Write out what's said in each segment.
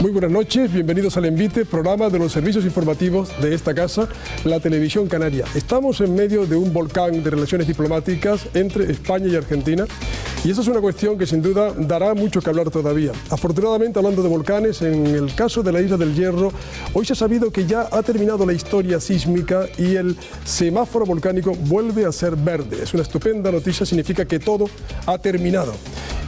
Muy buenas noches, bienvenidos al Envite, programa de los servicios informativos de esta casa, la Televisión Canaria. Estamos en medio de un volcán de relaciones diplomáticas entre España y Argentina y esa es una cuestión que sin duda dará mucho que hablar todavía. Afortunadamente, hablando de volcanes, en el caso de la Isla del Hierro, hoy se ha sabido que ya ha terminado la historia sísmica y el semáforo volcánico vuelve a ser verde. Es una estupenda noticia, significa que todo ha terminado.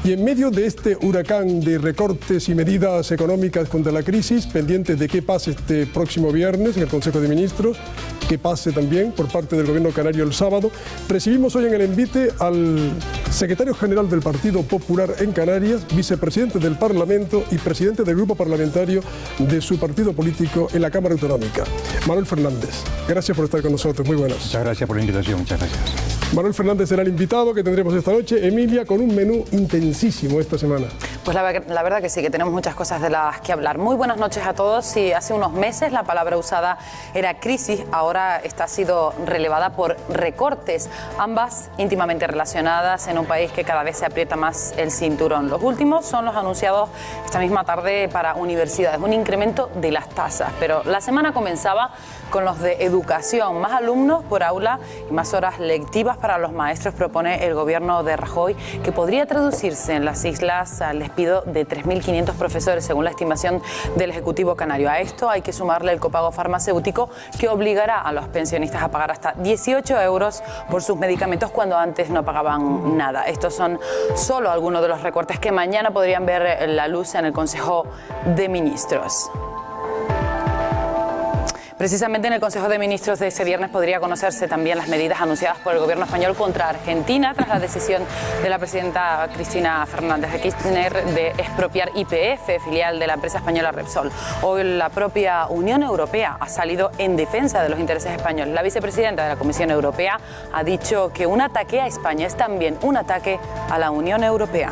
Y en medio de este huracán de recortes y medidas económicas contra la crisis, pendientes de qué pase este próximo viernes en el Consejo de Ministros, qué pase también por parte del Gobierno canario el sábado, recibimos hoy en el Envite al secretario general del Partido Popular en Canarias, vicepresidente del Parlamento y presidente del grupo parlamentario de su partido político en la Cámara Autonómica, Manuel Fernández. Gracias por estar con nosotros, muy buenas. Muchas gracias por la invitación, muchas gracias. Manuel Fernández será el invitado que tendremos esta noche. Emilia, con un menú intensísimo esta semana. Pues la verdad que sí, que tenemos muchas cosas de las que hablar. Muy buenas noches a todos. Sí, hace unos meses la palabra usada era crisis, ahora esta ha sido relevada por recortes, ambas íntimamente relacionadas en un país que cada vez se aprieta más el cinturón. Los últimos son los anunciados esta misma tarde para universidades, un incremento de las tasas, pero la semana comenzaba con los de educación, más alumnos por aula y más horas lectivas para los maestros, propone el gobierno de Rajoy, que podría traducirse en las islas al despido de 3.500 profesores, según la estimación del Ejecutivo canario. A esto hay que sumarle el copago farmacéutico, que obligará a los pensionistas a pagar hasta 18 euros por sus medicamentos cuando antes no pagaban nada. Estos son solo algunos de los recortes que mañana podrían ver la luz en el Consejo de Ministros. Precisamente en el Consejo de Ministros de este viernes podría conocerse también las medidas anunciadas por el gobierno español contra Argentina tras la decisión de la presidenta Cristina Fernández de Kirchner de expropiar YPF, filial de la empresa española Repsol. Hoy la propia Unión Europea ha salido en defensa de los intereses españoles. La vicepresidenta de la Comisión Europea ha dicho que un ataque a España es también un ataque a la Unión Europea.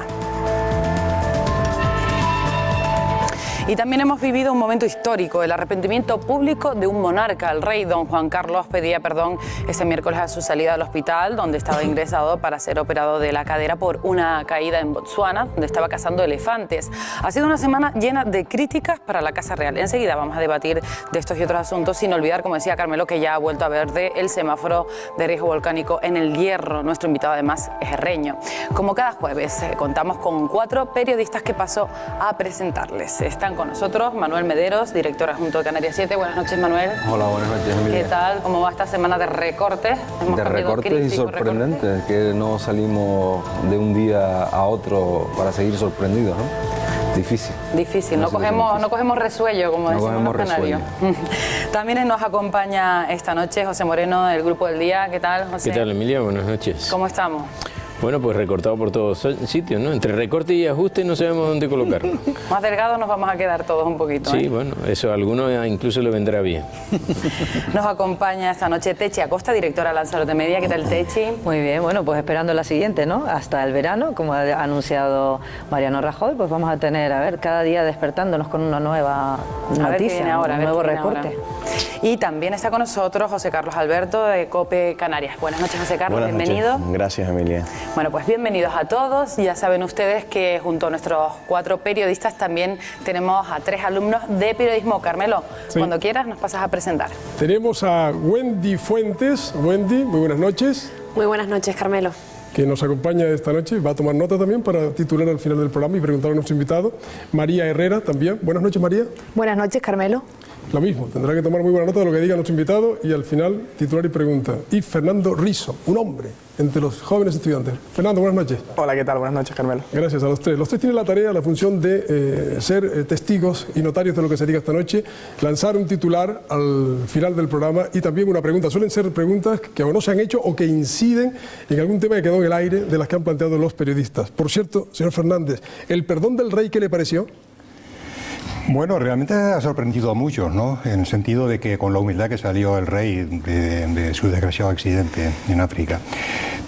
Y también hemos vivido un momento histórico, el arrepentimiento público de un monarca. El rey don Juan Carlos pedía perdón este miércoles a su salida del hospital, donde estaba ingresado para ser operado de la cadera por una caída en Botsuana, donde estaba cazando elefantes. Ha sido una semana llena de críticas para la Casa Real. Enseguida vamos a debatir de estos y otros asuntos, sin olvidar, como decía Carmelo, que ya ha vuelto a verde el semáforo de riesgo volcánico en el Hierro. Nuestro invitado además es herreño. Como cada jueves, contamos con 4 periodistas que paso a presentarles. Están con nosotros Manuel Mederos, director adjunto de Canarias 7. Buenas noches, Manuel. Hola, buenas noches, Emilia. ¿Qué tal? ¿Cómo va esta semana de recortes? De recortes y sorprendentes, que no salimos de un día a otro para seguir sorprendidos, ¿no? Difícil. Difícil, no cogemos resuello, como decimos los canarios. También nos acompaña esta noche José Moreno, del Grupo del Día. ¿Qué tal, José? ¿Qué tal, Emilia? Buenas noches. ¿Cómo estamos? Bueno, pues recortado por todos sitios, ¿no? Entre recorte y ajuste no sabemos dónde colocarlo. Más delgados nos vamos a quedar todos un poquito. Sí, bueno, eso a algunos incluso le vendrá bien. Nos acompaña esta noche Techi Acosta, directora de Lanzarote Media. ¿Qué tal, Techi? Muy bien, bueno, pues esperando la siguiente, ¿no? Hasta el verano, como ha anunciado Mariano Rajoy, pues vamos a tener, a ver, cada día despertándonos con una nueva noticia, un nuevo recorte. Y también está con nosotros José Carlos Alberto, de COPE Canarias. Buenas noches, José Carlos, Buenas bienvenido. Noches. Gracias, Emilia. Bueno, pues bienvenidos a todos. Ya saben ustedes que junto a nuestros 4 periodistas también tenemos a 3 alumnos de periodismo. Carmelo, sí, cuando quieras nos pasas a presentar. Tenemos a Wendy Fuentes. Wendy, muy buenas noches. Muy buenas noches, Carmelo. Que nos acompaña esta noche, va a tomar nota también para titular al final del programa y preguntar a nuestro invitado. María Herrera también. Buenas noches, María. Buenas noches, Carmelo. Lo mismo, tendrá que tomar muy buena nota de lo que diga nuestro invitado y al final titular y pregunta. Y Fernando Rizo, un hombre entre los jóvenes estudiantes. Fernando, buenas noches. Hola, ¿qué tal? Buenas noches, Carmelo. Gracias a los 3. Los 3 tienen la tarea, la función de ser testigos y notarios de lo que se diga esta noche, lanzar un titular al final del programa y también una pregunta. Suelen ser preguntas que o no se han hecho o que inciden en algún tema que quedó en el aire de las que han planteado los periodistas. Por cierto, señor Fernández, ¿el perdón del rey qué le pareció? Bueno, realmente ha sorprendido a muchos, ¿no? En el sentido de que con la humildad que salió el rey de su desgraciado accidente en África.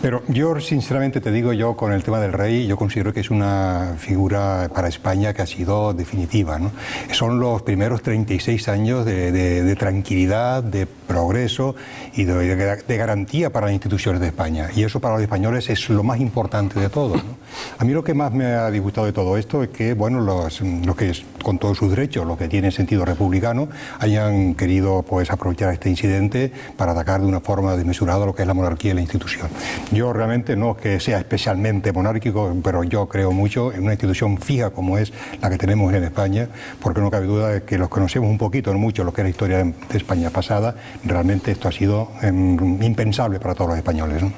Pero yo sinceramente te digo, yo con el tema del rey, yo considero que es una figura para España que ha sido definitiva, ¿no? Son los primeros 36 años de tranquilidad, de progreso y de garantía para las instituciones de España. Y eso para los españoles es lo más importante de todo, ¿no? A mí lo que más me ha disgustado de todo esto es que, bueno, los que con todos sus derechos, los que tienen sentido republicano, hayan querido pues aprovechar este incidente para atacar de una forma desmesurada lo que es la monarquía y la institución. Yo realmente no es que sea especialmente monárquico, pero yo creo mucho en una institución fija como es la que tenemos en España, porque no cabe duda de que los conocemos un poquito, no mucho, lo que es la historia de España pasada. Realmente esto ha sido impensable para todos los españoles, ¿no?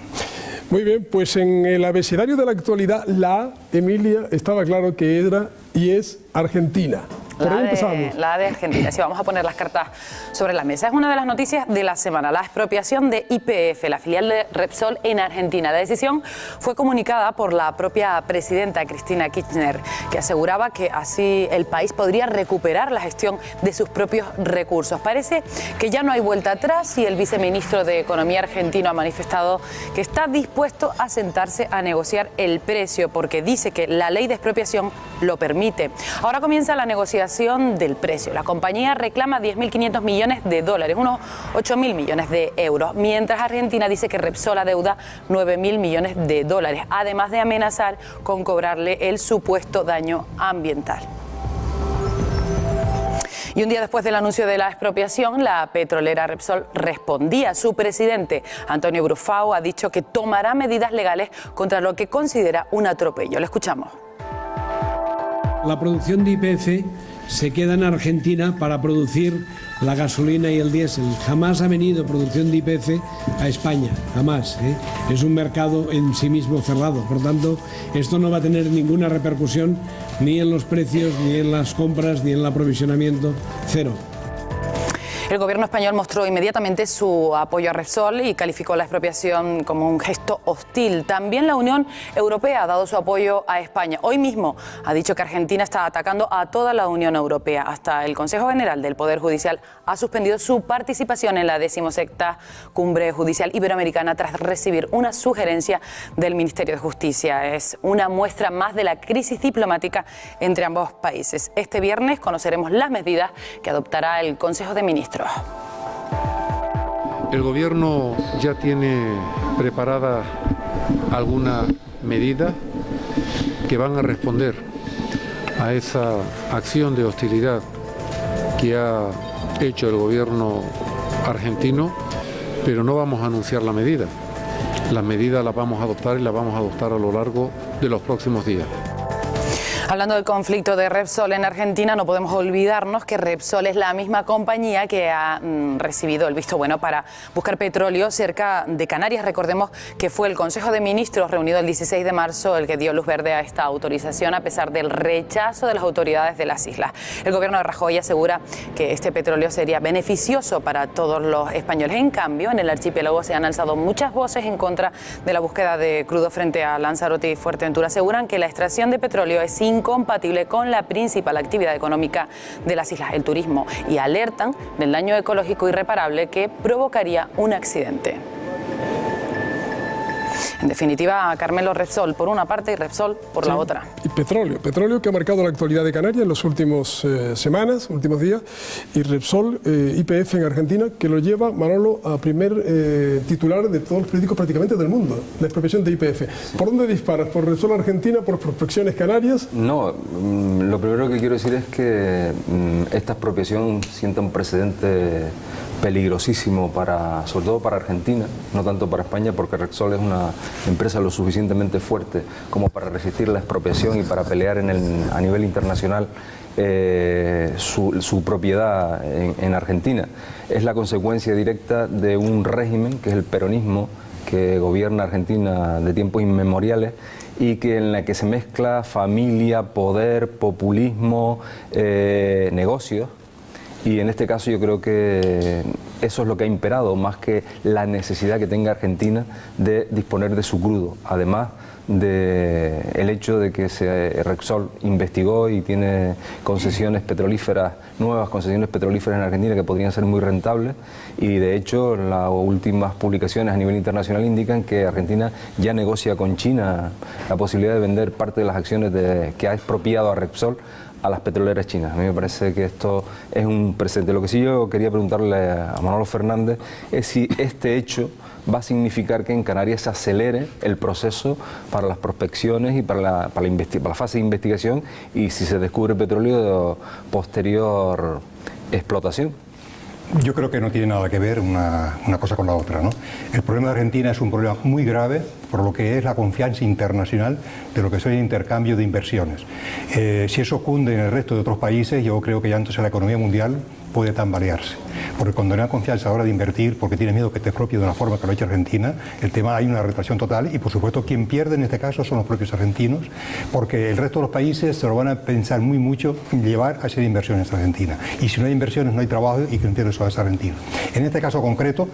Muy bien, pues en el abecedario de la actualidad, la A, Emilia, estaba claro que era y es Argentina. Por ahí empezamos. La de Argentina. Sí, vamos a poner las cartas sobre la mesa. Es una de las noticias de la semana, la expropiación de YPF, la filial de Repsol en Argentina. La decisión fue comunicada por la propia presidenta Cristina Kirchner, que aseguraba que así el país podría recuperar la gestión de sus propios recursos. Parece que ya no hay vuelta atrás y el viceministro de Economía argentino ha manifestado que está dispuesto a sentarse a negociar el precio, porque dice que la ley de expropiación lo permite. Ahora comienza la negociación del precio. La compañía reclama 10.500 millones de dólares, unos 8.000 millones de euros, mientras Argentina dice que Repsol adeuda 9.000 millones de dólares, además de amenazar con cobrarle el supuesto daño ambiental. Y un día después del anuncio de la expropiación, la petrolera Repsol respondía. Su presidente, Antonio Brufau, ha dicho que tomará medidas legales contra lo que considera un atropello. Le escuchamos. La producción de YPF se queda en Argentina para producir la gasolina y el diésel. Jamás ha venido producción de YPF a España, jamás, ¿eh? Es un mercado en sí mismo cerrado. Por tanto, esto no va a tener ninguna repercusión ni en los precios, ni en las compras, ni en el aprovisionamiento. Cero. El gobierno español mostró inmediatamente su apoyo a Repsol y calificó la expropiación como un gesto hostil. También la Unión Europea ha dado su apoyo a España. Hoy mismo ha dicho que Argentina está atacando a toda la Unión Europea. Hasta el Consejo General del Poder Judicial ha suspendido su participación en la 16ª Cumbre Judicial Iberoamericana tras recibir una sugerencia del Ministerio de Justicia. Es una muestra más de la crisis diplomática entre ambos países. Este viernes conoceremos las medidas que adoptará el Consejo de Ministros. El gobierno ya tiene preparada alguna medida que van a responder a esa acción de hostilidad que ha hecho el gobierno argentino, pero no vamos a anunciar la medida. Las medidas las vamos a adoptar y las vamos a adoptar a lo largo de los próximos días. Hablando del conflicto de Repsol en Argentina, no podemos olvidarnos que Repsol es la misma compañía que ha recibido el visto bueno para buscar petróleo cerca de Canarias. Recordemos que fue el Consejo de Ministros reunido el 16 de marzo el que dio luz verde a esta autorización a pesar del rechazo de las autoridades de las islas. El gobierno de Rajoy asegura que este petróleo sería beneficioso para todos los españoles. En cambio, en el archipiélago se han alzado muchas voces en contra de la búsqueda de crudo frente a Lanzarote y Fuerteventura. Aseguran que la extracción de petróleo es incompatible con la principal actividad económica de las islas, el turismo, y alertan del daño ecológico irreparable que provocaría un accidente. En definitiva, Carmelo, Repsol por una parte y Repsol por la otra. Y petróleo que ha marcado la actualidad de Canarias en las últimas semanas, últimos días, y Repsol, YPF en Argentina, que lo lleva, Manolo, a primer titular de todos los periódicos prácticamente del mundo, la expropiación de YPF. ¿Por dónde disparas? ¿Por Repsol Argentina? ¿Por Prospecciones Canarias? No, lo primero que quiero decir es que esta expropiación sienta un precedente peligrosísimo sobre todo para Argentina, no tanto para España, porque Repsol es una empresa lo suficientemente fuerte como para resistir la expropiación y para pelear a nivel internacional su propiedad en Argentina. Es la consecuencia directa de un régimen que es el peronismo, que gobierna Argentina de tiempos inmemoriales y en la que se mezcla familia, poder, populismo, negocios. Y en este caso yo creo que eso es lo que ha imperado, más que la necesidad que tenga Argentina de disponer de su crudo. Además del hecho de que Repsol investigó y tiene concesiones petrolíferas, nuevas concesiones petrolíferas en Argentina que podrían ser muy rentables, y de hecho las últimas publicaciones a nivel internacional indican que Argentina ya negocia con China la posibilidad de vender parte de las acciones que ha expropiado a Repsol a las petroleras chinas. A mí me parece que esto es un precedente. Lo que sí yo quería preguntarle a Manolo Fernández es si este hecho va a significar que en Canarias se acelere el proceso para las prospecciones y para la fase de investigación, y si se descubre petróleo de posterior explotación. Yo creo que no tiene nada que ver una cosa con la otra, ¿no? El problema de Argentina es un problema muy grave por lo que es la confianza internacional de lo que es el intercambio de inversiones. Si eso cunde en el resto de otros países, yo creo que ya entonces la economía mundial puede tambalearse. Porque cuando no hay confianza a la hora de invertir, porque tienes miedo que te expropie de una forma que lo ha hecho Argentina, el tema hay una retracción total, y por supuesto quien pierde en este caso son los propios argentinos, porque el resto de los países se lo van a pensar muy mucho en llevar a hacer inversiones a Argentina. Y si no hay inversiones, no hay trabajo, y quien pierde eso es argentino. En este caso concreto,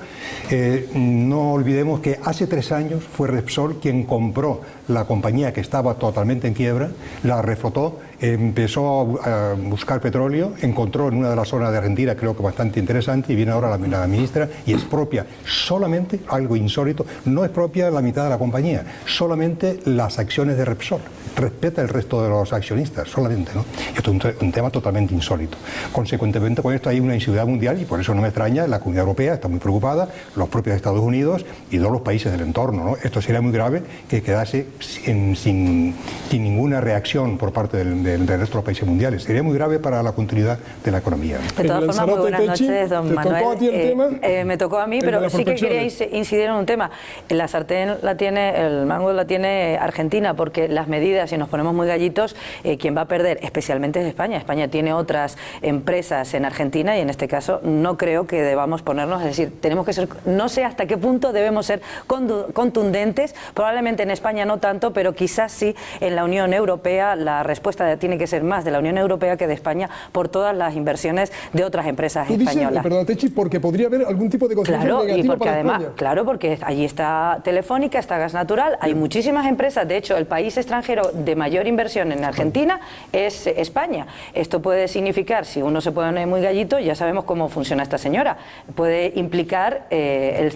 no olvidemos que hace 3 años fue Repsol quien compró la compañía que estaba totalmente en quiebra, la reflotó, empezó a buscar petróleo, encontró en una de las zonas de Argentina, creo que bastante interesante, y viene ahora la ministra y expropia solamente, algo insólito, no expropia la mitad de la compañía, solamente las acciones de Repsol, respeta el resto de los accionistas, solamente, ¿no? Esto es un tema totalmente insólito. Consecuentemente con esto hay una inseguridad mundial, y por eso no me extraña, la Comunidad Europea está muy preocupada, los propios Estados Unidos y todos los países del entorno, ¿no? Esto sería muy grave que quedase sin ninguna reacción por parte del resto de los países mundiales. Sería muy grave para la continuidad de la economía. De todas formas, muy buenas noches, don Manuel. Me tocó a mí, pero sí que quería incidir en un tema. La sartén la tiene, el mango la tiene Argentina, porque las medidas, si nos ponemos muy gallitos, quien va a perder especialmente es España. España tiene otras empresas en Argentina, y en este caso no creo que debamos ponernos, es decir, tenemos que ser, no sé hasta qué punto debemos ser contundentes, probablemente en España no tanto, pero quizás sí en la Unión Europea. La respuesta tiene que ser más de la Unión Europea que de España, por todas las inversiones de otras empresas españolas. Perdón, Techi, porque podría haber algún tipo de consecuencia negativa, y porque para además, España. claro, porque allí está Telefónica, está Gas Natural, hay muchísimas empresas. De hecho, el país extranjero de mayor inversión en Argentina es España. Esto puede significar, si uno se pone muy gallito, ya sabemos cómo funciona esta señora, puede implicar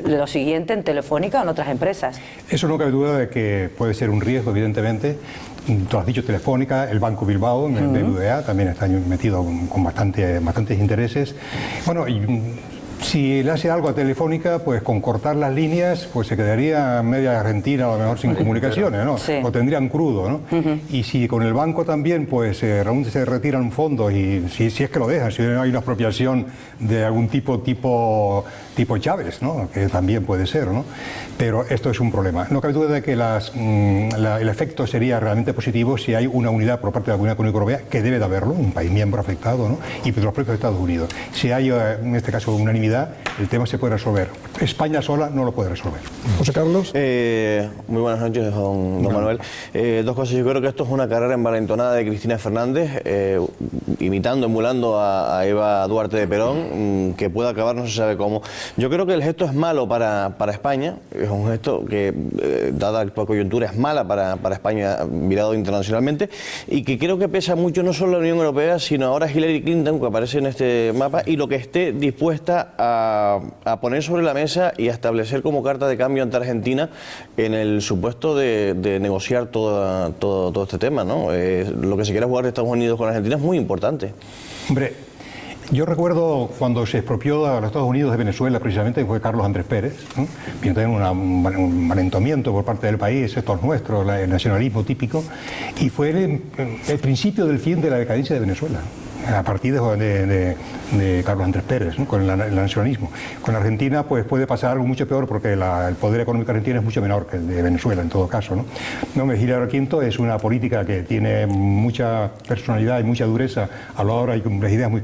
lo siguiente en Telefónica o en otras empresas. Eso no cabe duda de que puede ser un riesgo, evidentemente. Tú has dicho Telefónica, el Banco Bilbao, el BBVA, también está metido con bastantes intereses. Bueno, si le hace algo a Telefónica, pues con cortar las líneas, pues se quedaría media Argentina a lo mejor sin comunicaciones, ¿no? Sí. Lo tendrían crudo, ¿no? Y si con el banco también, pues se retiran fondos, y si es que lo dejan, si hay una expropiación de algún tipo Chávez, ¿no? Que también puede ser, ¿no? Pero esto es un problema. No cabe duda de que el efecto sería realmente positivo si hay una unidad por parte de la Comunidad Económica Europea, que debe de haberlo, un país miembro afectado, ¿no? Y por los propios Estados Unidos. Si hay, en este caso, unanimidad, el tema se puede resolver. España sola no lo puede resolver. José Carlos. Muy buenas noches, don Manuel. Dos cosas. Yo creo que esto es una carrera envalentonada de Cristina Fernández, emulando a Eva Duarte de Perón, que puede acabar no se sabe cómo. Yo creo que el gesto es malo para España, es un gesto que, dada la coyuntura, es mala para España mirado internacionalmente, y que creo que pesa mucho no solo la Unión Europea, sino ahora Hillary Clinton, que aparece en este mapa, y lo que esté dispuesta a poner sobre la mesa y a establecer como carta de cambio ante Argentina en el supuesto de negociar todo este tema, ¿no? Lo que se quiera jugar de Estados Unidos con Argentina es muy importante. Hombre, yo recuerdo cuando se expropió a los Estados Unidos de Venezuela, precisamente, fue Carlos Andrés Pérez, ¿no? Viene también un valentamiento por parte del país, esto es nuestro, el nacionalismo típico, y fue el principio del fin de la decadencia de Venezuela, a partir de Carlos Andrés Pérez, ¿no? Con el nacionalismo. Con Argentina pues puede pasar algo mucho peor, porque el poder económico argentino es mucho menor que el de Venezuela, en todo caso, ¿no? Hillary Clinton es una política que tiene mucha personalidad y mucha dureza a la hora, y con unas ideas muy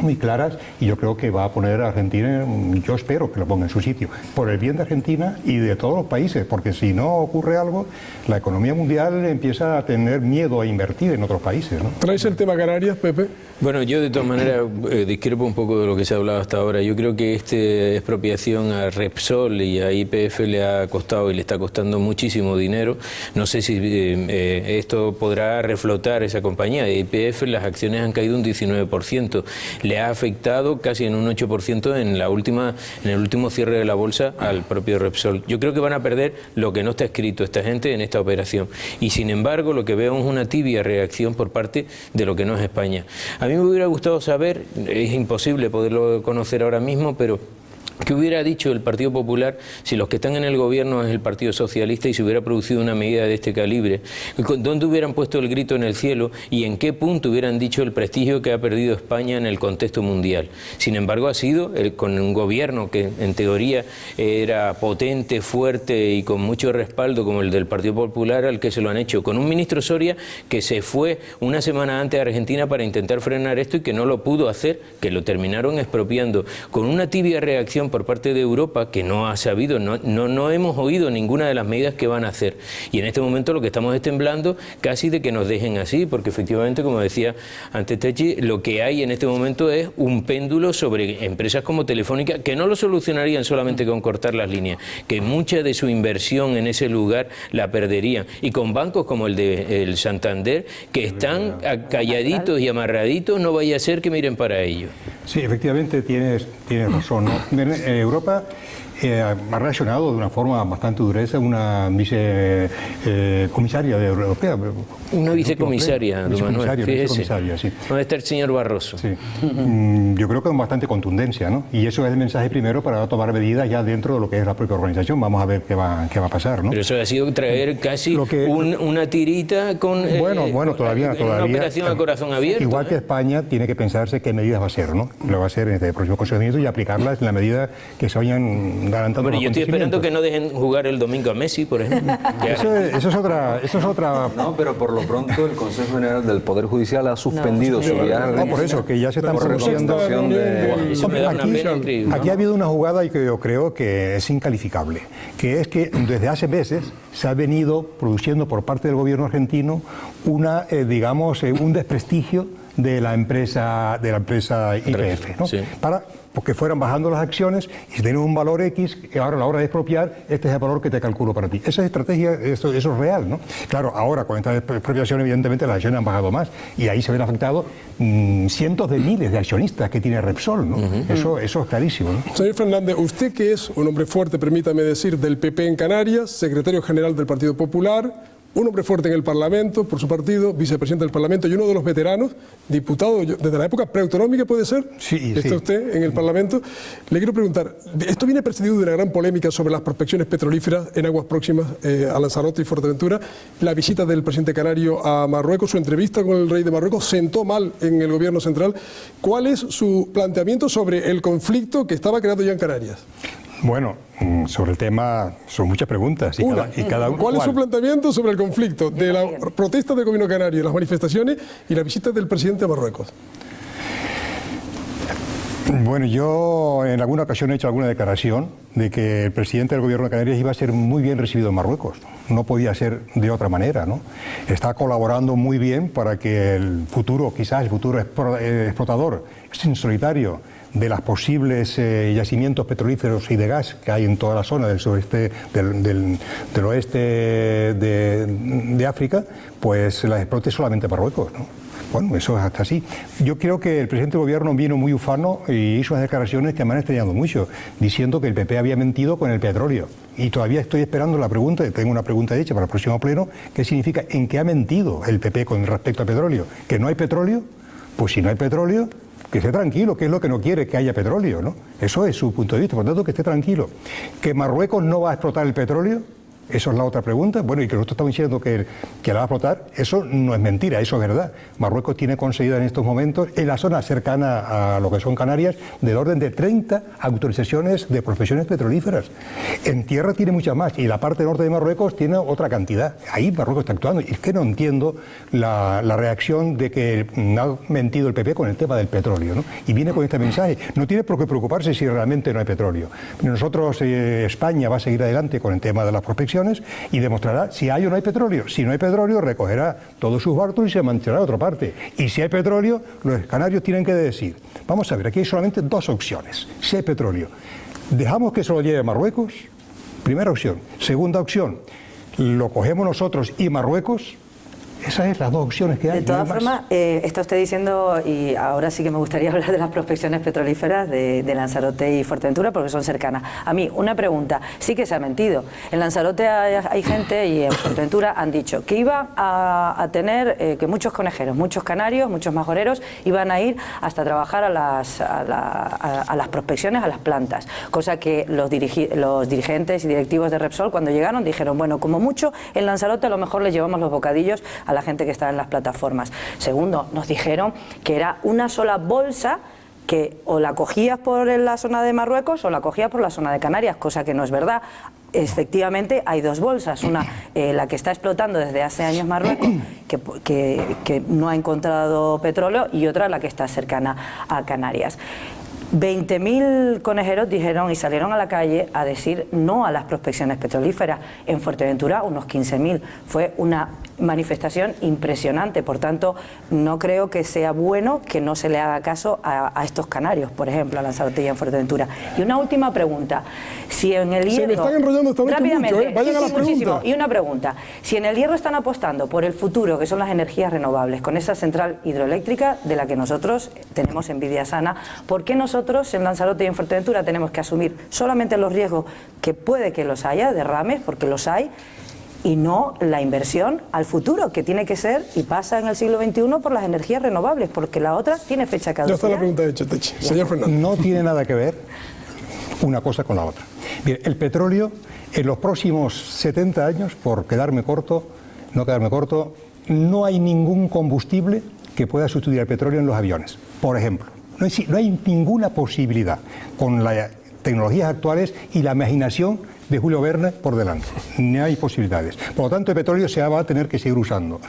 muy claras, y yo creo que va a poner a Argentina, yo espero que lo ponga en su sitio, por el bien de Argentina y de todos los países, porque si no ocurre algo, la economía mundial empieza a tener miedo a invertir en otros países, ¿no? ¿Traes el tema Canarias, Pepe? Bueno, yo de todas maneras discrepo un poco de lo que se ha hablado hasta ahora. Yo creo que esta expropiación a Repsol y a YPF le ha costado y le está costando muchísimo dinero. No sé si esto podrá reflotar esa compañía. De YPF las acciones han caído un 19%. Le ha afectado casi en un 8% en el último cierre de la bolsa al propio Repsol. Yo creo que van a perder lo que no está escrito esta gente en esta operación. Y sin embargo, lo que veo es una tibia reacción por parte de lo que no es España. A mí me hubiera gustado saber, es imposible poderlo conocer ahora mismo, pero ¿qué hubiera dicho el Partido Popular si los que están en el gobierno es el Partido Socialista y se hubiera producido una medida de este calibre? ¿Dónde hubieran puesto el grito en el cielo y en qué punto hubieran dicho el prestigio que ha perdido España en el contexto mundial? Sin embargo, ha sido con un gobierno que en teoría era potente, fuerte y con mucho respaldo como el del Partido Popular al que se lo han hecho, con un ministro Soria que se fue una semana antes a Argentina para intentar frenar esto y que no lo pudo hacer, que lo terminaron expropiando, con una tibia reacción por parte de Europa que no ha sabido, no hemos oído ninguna de las medidas que van a hacer, y en este momento lo que estamos es temblando casi de que nos dejen así, porque efectivamente, como decía antes Techi, lo que hay en este momento es un péndulo sobre empresas como Telefónica que no lo solucionarían solamente con cortar las líneas, que mucha de su inversión en ese lugar la perderían, y con bancos como el de el Santander que están calladitos y amarraditos, no vaya a ser que miren para ellos. Sí, efectivamente tienes razón, ¿no? Europa ha reaccionado de una forma bastante dureza una vicecomisaria europea. Una vicecomisaria, vicecomisaria, sí. ¿Dónde está el señor Barroso? Sí. Yo creo que con bastante contundencia, ¿no? Y eso es el mensaje primero para tomar medidas ya dentro de lo que es la propia organización. Vamos a ver qué va a pasar, ¿no? Pero eso ha sido traer casi una tirita con bueno, todavía una operación a corazón abierto. Igual que España tiene que pensarse qué medidas va a hacer, ¿no? Lo va a hacer en el próximo Consejo de Ministros y aplicarlas en la medida que se vayan garantando. Pero yo estoy esperando que no dejen jugar el domingo a Messi, por ejemplo. Eso es otra. No, pero por lo pronto el Consejo General del Poder Judicial ha suspendido su viaje. No, por eso, que ya se están produciendo. Aquí ha habido una jugada y que yo creo que es incalificable, que es que desde hace meses se ha venido produciendo por parte del gobierno argentino digamos, un desprestigio de la empresa YPF, ¿no? Sí. Porque fueran bajando las acciones y si tienen un valor X, ahora a la hora de expropiar, este es el valor que te calculo para ti. Esa estrategia, eso es real, ¿no? Claro, ahora con esta expropiación evidentemente las acciones han bajado más y ahí se ven afectados cientos de miles de accionistas que tiene Repsol, ¿no? Eso es clarísimo, ¿no? Señor Fernández, usted que es un hombre fuerte, permítame decir, del PP en Canarias, secretario general del Partido Popular, un hombre fuerte en el Parlamento, por su partido, vicepresidente del Parlamento y uno de los veteranos, diputado desde la época preautonómica, ¿puede ser? Sí. ¿Está usted en el Parlamento? Le quiero preguntar, esto viene precedido de una gran polémica sobre las prospecciones petrolíferas en aguas próximas a Lanzarote y Fuerteventura, la visita del presidente canario a Marruecos, su entrevista con el rey de Marruecos, sentó mal en el gobierno central. ¿Cuál es su planteamiento sobre el conflicto que estaba creado ya en Canarias? Bueno, sobre el tema son muchas preguntas. ¿Cuál es su planteamiento sobre el conflicto de la protesta del gobierno canario, las manifestaciones y la visita del presidente a Marruecos? Bueno, yo en alguna ocasión he hecho alguna declaración de que el presidente del gobierno de Canarias iba a ser muy bien recibido en Marruecos. No podía ser de otra manera, ¿no? Está colaborando muy bien para que el futuro explotador en solitario de los posibles yacimientos petrolíferos y de gas que hay en toda la zona del sureste, del oeste de África, pues las explote solamente Marruecos, ¿no? Bueno, eso es hasta así. Yo creo que el presidente del gobierno vino muy ufano y hizo unas declaraciones que me han extrañado mucho, diciendo que el PP había mentido con el petróleo. Y todavía estoy esperando la pregunta, tengo una pregunta hecha para el próximo pleno, ¿qué significa en qué ha mentido el PP con respecto al petróleo? ¿Que no hay petróleo? Pues si no hay petróleo, que esté tranquilo, que es lo que no quiere, que haya petróleo, ¿no? Eso es su punto de vista, por lo tanto que esté tranquilo. ¿Que Marruecos no va a explotar el petróleo? Eso es la otra pregunta. Bueno, y que nosotros estamos diciendo que la va a explotar, eso no es mentira, eso es verdad. Marruecos tiene concedida en estos momentos, en la zona cercana a lo que son Canarias, del orden de 30 autorizaciones de prospecciones petrolíferas. En tierra tiene muchas más, y la parte norte de Marruecos tiene otra cantidad. Ahí Marruecos está actuando. Y es que no entiendo la reacción de que ha mentido el PP con el tema del petróleo, ¿no? Y viene con este mensaje. No tiene por qué preocuparse si realmente no hay petróleo. Nosotros, España va a seguir adelante con el tema de las prospecciones y demostrará si hay o no hay petróleo. Si no hay petróleo, recogerá todos sus barcos y se mantendrá a otra parte. Y si hay petróleo, los canarios tienen que decir, vamos a ver, aquí hay solamente dos opciones. Si hay petróleo, dejamos que se lo lleve Marruecos, primera opción. Segunda opción, lo cogemos nosotros y Marruecos. Esas son las dos opciones que hay. De todas formas, está usted diciendo, y ahora sí que me gustaría hablar de las prospecciones petrolíferas de Lanzarote y Fuerteventura, porque son cercanas. A mí, una pregunta, sí que se ha mentido. En Lanzarote hay gente, y en Fuerteventura han dicho que iba a tener, que muchos conejeros, muchos canarios, muchos majoreros, iban a ir hasta trabajar a las prospecciones, a las plantas. Cosa que los dirigentes y directivos de Repsol, cuando llegaron, dijeron, bueno, como mucho, en Lanzarote a lo mejor les llevamos los bocadillos a la gente que está en las plataformas. Segundo, nos dijeron que era una sola bolsa que o la cogías por la zona de Marruecos o la cogías por la zona de Canarias, cosa que no es verdad. Efectivamente hay dos bolsas, una la que está explotando desde hace años Marruecos, que no ha encontrado petróleo, y otra la que está cercana a Canarias. 20.000 conejeros dijeron y salieron a la calle a decir no a las prospecciones petrolíferas. En Fuerteventura unos 15.000. Fue una manifestación impresionante. Por tanto, no creo que sea bueno que no se le haga caso a estos canarios, por ejemplo, a Lanzarote y en Fuerteventura. Y una última pregunta. Si en el hierro... Se me están enrollando esta noche rápidamente, mucho, ¿eh? Vayan a las preguntas. Y una pregunta. Si en el hierro están apostando por el futuro, que son las energías renovables, con esa central hidroeléctrica de la que nosotros tenemos envidia sana, ¿por qué nosotros en Lanzarote y en Fuerteventura tenemos que asumir solamente los riesgos que puede que los haya, derrames, porque los hay, y no la inversión al futuro, que tiene que ser, y pasa en el siglo XXI, por las energías renovables, porque la otra tiene fecha caducidad? Ya está la pregunta hecha, Techi. Señor Fernández. No tiene nada que ver una cosa con la otra. Bien, el petróleo, en los próximos 70 años, por quedarme corto, no hay ningún combustible que pueda sustituir el petróleo en los aviones, por ejemplo. No hay ninguna posibilidad con las tecnologías actuales y la imaginación de Julio Verne por delante. No hay posibilidades. Por lo tanto, el petróleo se va a tener que seguir usando.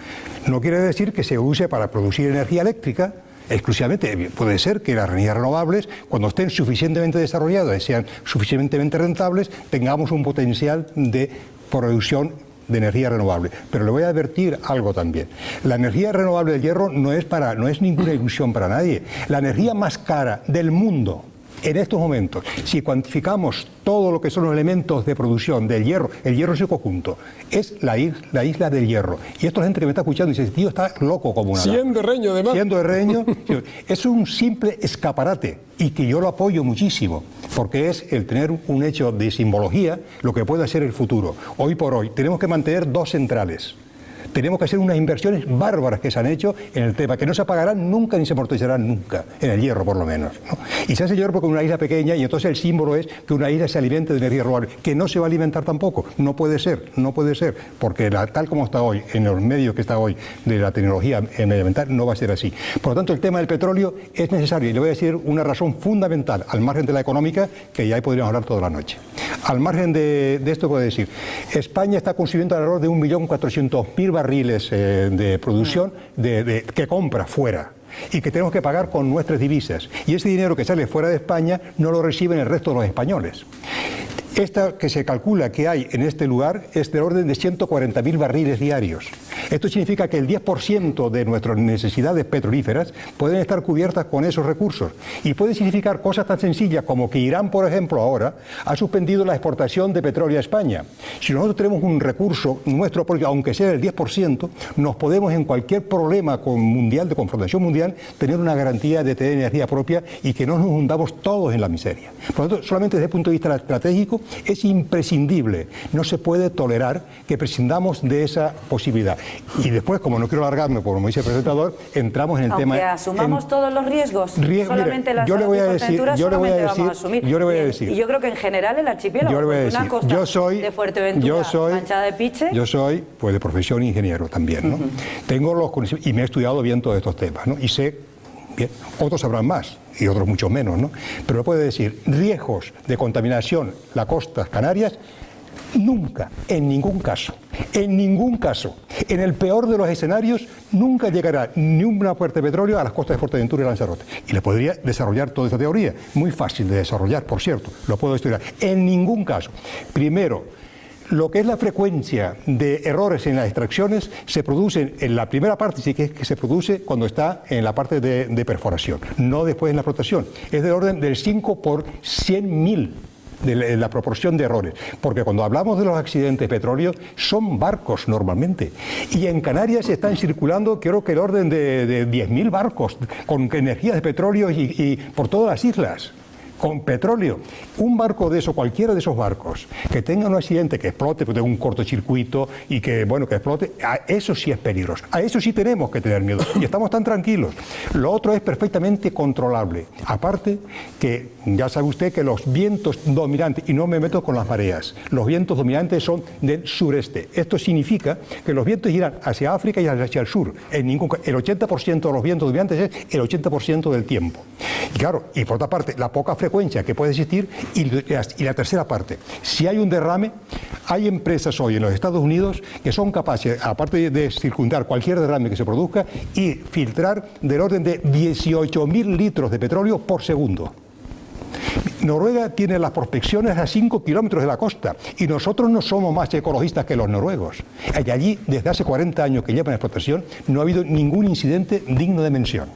No quiere decir que se use para producir energía eléctrica exclusivamente. Puede ser que las energías renovables, cuando estén suficientemente desarrolladas y sean suficientemente rentables, tengamos un potencial de producción de energía renovable. Pero le voy a advertir algo también. La energía renovable del hierro no es ninguna ilusión para nadie. La energía más cara del mundo en estos momentos, si cuantificamos todo lo que son los elementos de producción del hierro, el hierro en su conjunto, es la isla del Hierro. Y esto la gente que me está escuchando dice, tío, está loco como una... Siendo de Reño, además. Siendo de Reño, es un simple escaparate, y que yo lo apoyo muchísimo, porque es el tener un hecho de simbología lo que puede ser el futuro. Hoy por hoy tenemos que mantener dos centrales. Tenemos que hacer unas inversiones bárbaras que se han hecho en el tema, que no se apagarán nunca ni se amortizarán nunca, en el hierro por lo menos, ¿no? Y se hace hierro porque es una isla pequeña, y entonces el símbolo es que una isla se alimente de energía renovable, que no se va a alimentar tampoco. No puede ser, porque tal como está hoy, en los medios que está hoy de la tecnología medioambiental, no va a ser así. Por lo tanto, el tema del petróleo es necesario, y le voy a decir una razón fundamental, al margen de la económica, que ya ahí podríamos hablar toda la noche. Al margen de esto puedo decir, España está consumiendo alrededor de 1.400.000 barriles de producción que compra fuera, y que tenemos que pagar con nuestras divisas. Y ese dinero que sale fuera de España no lo reciben el resto de los españoles. Esta que se calcula que hay en este lugar es del orden de 140.000 barriles diarios. Esto significa que el 10% de nuestras necesidades petrolíferas pueden estar cubiertas con esos recursos. Y puede significar cosas tan sencillas como que Irán, por ejemplo, ahora ha suspendido la exportación de petróleo a España. Si nosotros tenemos un recurso nuestro, porque aunque sea del 10%, nos podemos en cualquier problema mundial, de confrontación mundial, tener una garantía de tener energía propia y que no nos hundamos todos en la miseria. Por lo tanto, solamente desde el punto de vista estratégico, es imprescindible. No se puede tolerar que prescindamos de esa posibilidad. Y después, como no quiero alargarme, como dice el presentador, entramos en el tema... Aunque asumamos todos los riesgos, solamente las yo le voy a decir, vamos a asumir. Yo le voy a decir. Y yo creo que en general el archipiélago, yo le voy a decir, una costa de Fuerteventura manchada de piche... Yo soy, pues de profesión ingeniero también, ¿no? Tengo los conocimientos, y me he estudiado bien todos estos temas, ¿no? Y sé, bien, otros sabrán más, y otros mucho menos, ¿no? Pero le puedo decir, riesgos de contaminación, las costas canarias, nunca, en ningún caso, en el peor de los escenarios, nunca llegará ni una puerta de petróleo a las costas de Fuerteventura y Lanzarote. Y le podría desarrollar toda esta teoría, muy fácil de desarrollar, por cierto, lo puedo estudiar. En ningún caso. Primero, lo que es la frecuencia de errores en las extracciones se produce en la primera parte, sí que se produce cuando está en la parte de perforación, no después en la explotación. Es del orden del 5 por 100.000. De la proporción de errores, porque cuando hablamos de los accidentes de petróleo son barcos normalmente, y en Canarias están circulando creo que el orden de 10.000 barcos con energías de petróleo y por todas las islas con petróleo. Un barco de eso, cualquiera de esos barcos que tenga un accidente, que explote, que tenga un cortocircuito y que, bueno, que explote, a eso sí es peligroso. A eso sí tenemos que tener miedo y estamos tan tranquilos. Lo otro es perfectamente controlable. Aparte que ya sabe usted que los vientos dominantes, y no me meto con las mareas, los vientos dominantes son del sureste. Esto significa que los vientos irán hacia África y hacia el sur. El 80% de los vientos dominantes es el 80% del tiempo. Y claro, y por otra parte, la poca frecuencia que puede existir, y la tercera parte, si hay un derrame, hay empresas hoy en los Estados Unidos que son capaces, aparte de circundar cualquier derrame que se produzca, y filtrar del orden de 18.000 litros de petróleo por segundo. Noruega tiene las prospecciones a 5 kilómetros de la costa y nosotros no somos más ecologistas que los noruegos. Y allí, desde hace 40 años que llevan explotación, no ha habido ningún incidente digno de mención.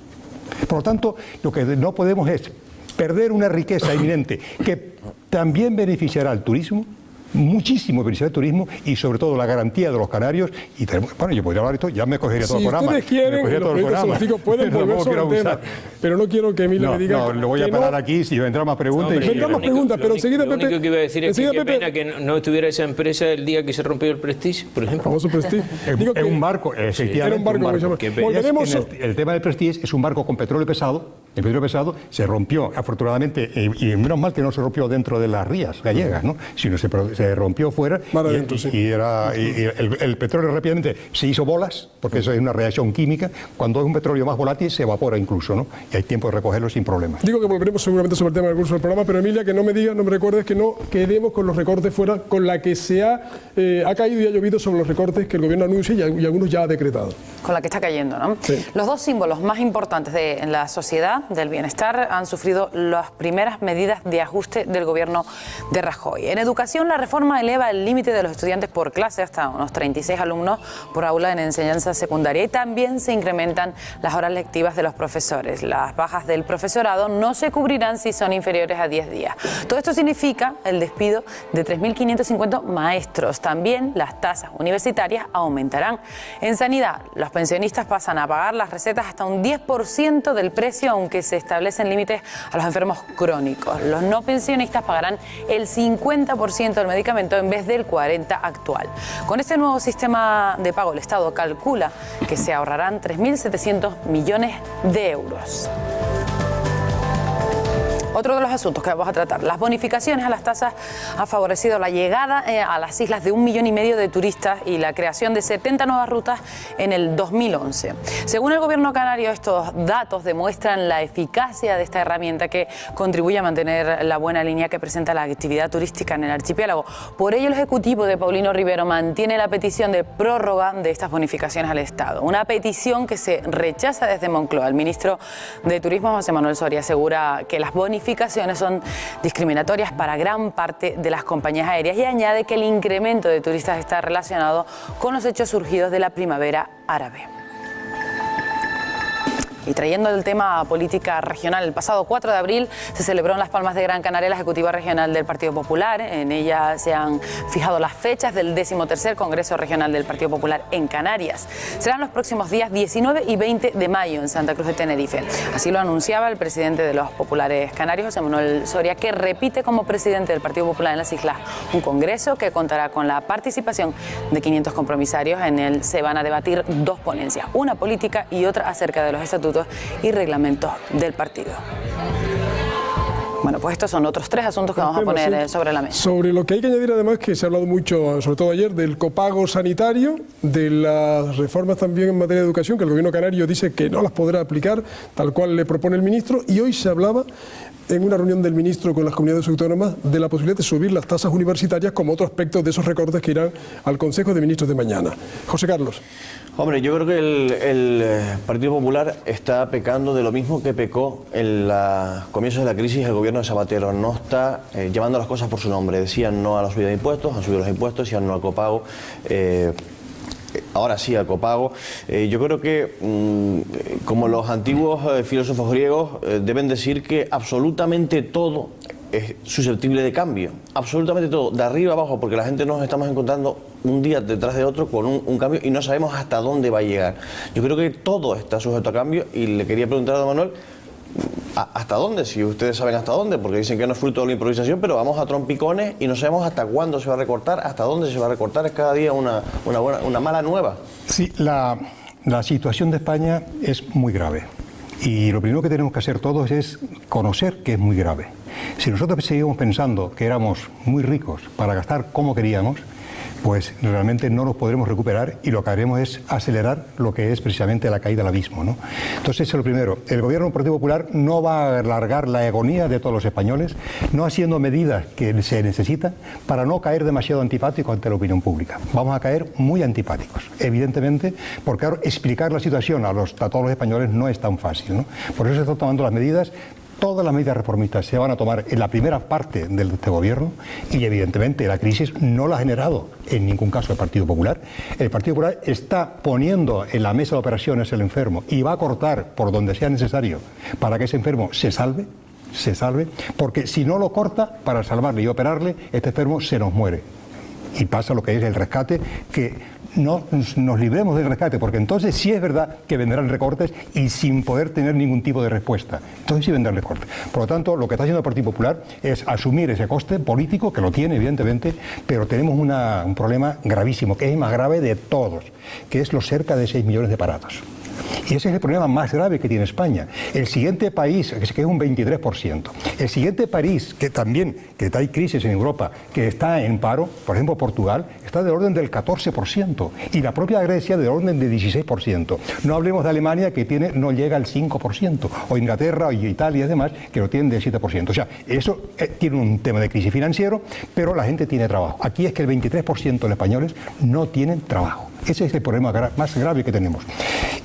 Por lo tanto, lo que no podemos es perder una riqueza inminente que también beneficiará al turismo, muchísimo beneficiará al turismo y sobre todo la garantía de los canarios. Y tenemos, bueno, yo podría hablar de esto, ya me cogería todo el programa. Si ustedes quieren, los periodistas pueden volver sobre el tema, pero no quiero que Emilia me diga... No, lo voy a parar aquí, si vendrán más preguntas... Vendrán más preguntas, pero enseguida Pepe... Lo único que iba a decir es que qué pena que no estuviera esa empresa el día que se rompió el Prestige, por ejemplo. Famoso Prestige. Es un barco, efectivamente. Era un barco. El tema del Prestige es un barco con petróleo pesado. El petróleo pesado se rompió, afortunadamente, y menos mal que no se rompió dentro de las rías gallegas, ¿no? Sino se rompió fuera y el petróleo rápidamente se hizo bolas, porque eso es una reacción química. Cuando es un petróleo más volátil se evapora incluso, ¿no? Y hay tiempo de recogerlo sin problemas. Digo que volveremos seguramente sobre el tema del curso del programa, pero Emilia, que no me digas, no me recuerdes que no quedemos con los recortes fuera, con la que se ha caído y ha llovido sobre los recortes que el gobierno anuncia y algunos ya ha decretado. Con la que está cayendo, ¿no? Sí. Los dos símbolos más importantes en la sociedad del bienestar han sufrido las primeras medidas de ajuste del gobierno de Rajoy. En educación, la reforma eleva el límite de los estudiantes por clase hasta unos 36 alumnos por aula en enseñanza secundaria y también se incrementan las horas lectivas de los profesores. Las bajas del profesorado no se cubrirán si son inferiores a 10 días. Todo esto significa el despido de 3.550 maestros. También las tasas universitarias aumentarán. En sanidad, los pensionistas pasan a pagar las recetas hasta un 10% del precio, aunque se establecen límites a los enfermos crónicos. Los no pensionistas pagarán el 50% del medicamento en vez del 40% actual. Con este nuevo sistema de pago, el Estado calcula que se ahorrarán 3.700 millones de euros. Otro de los asuntos que vamos a tratar, las bonificaciones a las tasas han favorecido la llegada a las islas de 1,5 millones de turistas y la creación de 70 nuevas rutas en el 2011. Según el gobierno canario, estos datos demuestran la eficacia de esta herramienta que contribuye a mantener la buena línea que presenta la actividad turística en el archipiélago. Por ello, el ejecutivo de Paulino Rivero mantiene la petición de prórroga de estas bonificaciones al Estado. Una petición que se rechaza desde Moncloa. El ministro de Turismo, José Manuel Soria, asegura que las bonificaciones son discriminatorias para gran parte de las compañías aéreas y añade que el incremento de turistas está relacionado con los hechos surgidos de la primavera árabe. Y trayendo el tema a política regional, el pasado 4 de abril se celebró en Las Palmas de Gran Canaria la Ejecutiva Regional del Partido Popular. En ella se han fijado las fechas del 13º Congreso Regional del Partido Popular en Canarias. Serán los próximos días 19 y 20 de mayo en Santa Cruz de Tenerife. Así lo anunciaba el presidente de los populares canarios, José Manuel Soria, que repite como presidente del Partido Popular en las islas un congreso que contará con la participación de 500 compromisarios. En él se van a debatir dos ponencias, una política y otra acerca de los estatutos y reglamentos del partido. Bueno, pues estos son otros 3 asuntos que vamos a poner sobre la mesa. Sobre lo que hay que añadir además, que se ha hablado mucho, sobre todo ayer, del copago sanitario, de las reformas también en materia de educación, que el gobierno canario dice que no las podrá aplicar, tal cual le propone el ministro, y hoy se hablaba en una reunión del ministro con las comunidades autónomas de la posibilidad de subir las tasas universitarias como otro aspecto de esos recortes que irán al Consejo de Ministros de mañana. José Carlos. Hombre, yo creo que el Partido Popular está pecando de lo mismo que pecó en los comienzos de la crisis el gobierno de Zapatero. No está llevando las cosas por su nombre. Decían no a la subida de impuestos, han subido los impuestos, decían no al copago. Ahora sí al copago. Yo creo que, como los antiguos filósofos griegos, deben decir que absolutamente todo es susceptible de cambio, absolutamente todo, de arriba abajo, porque la gente nos estamos encontrando un día detrás de otro con un cambio y no sabemos hasta dónde va a llegar. Yo creo que todo está sujeto a cambio y le quería preguntar a don Manuel, ¿hasta dónde? Si ustedes saben hasta dónde, porque dicen que no es fruto de la improvisación, pero vamos a trompicones y no sabemos hasta cuándo se va a recortar, hasta dónde se va a recortar. Es cada día una mala nueva. Sí, la situación de España es muy grave. Y lo primero que tenemos que hacer todos es conocer que es muy grave. Si nosotros seguimos pensando que éramos muy ricos para gastar como queríamos, pues realmente no nos podremos recuperar y lo que haremos es acelerar lo que es precisamente la caída al abismo, ¿no? Entonces, eso es lo primero. El gobierno del Partido Popular no va a alargar la agonía de todos los españoles, no haciendo medidas que se necesitan para no caer demasiado antipáticos ante la opinión pública. Vamos a caer muy antipáticos, evidentemente, porque ahora explicar la situación a todos los españoles no es tan fácil, ¿no? Por eso se están tomando las medidas. Todas las medidas reformistas se van a tomar en la primera parte de este gobierno y evidentemente la crisis no la ha generado en ningún caso el Partido Popular. El Partido Popular está poniendo en la mesa de operaciones el enfermo y va a cortar por donde sea necesario para que ese enfermo se salve, porque si no lo corta para salvarle y operarle, este enfermo se nos muere. Y pasa lo que es el rescate, que no nos libremos del rescate, porque entonces sí es verdad que vendrán recortes y sin poder tener ningún tipo de respuesta. Entonces sí vendrán recortes. Por lo tanto, lo que está haciendo el Partido Popular es asumir ese coste político, que lo tiene evidentemente, pero tenemos un problema gravísimo, que es el más grave de todos, que es los cerca de 6 millones de parados. Y ese es el problema más grave que tiene España. El siguiente país, que es un 23%, el siguiente país que hay crisis en Europa, que está en paro, por ejemplo Portugal, está del orden del 14%, y la propia Grecia del orden del 16%. No hablemos de Alemania, que no llega al 5%, o Inglaterra, o Italia y demás, que lo tienen del 7%. O sea, eso tiene un tema de crisis financiero, pero la gente tiene trabajo. Aquí es que el 23% de los españoles no tienen trabajo. Ese es el problema más grave que tenemos.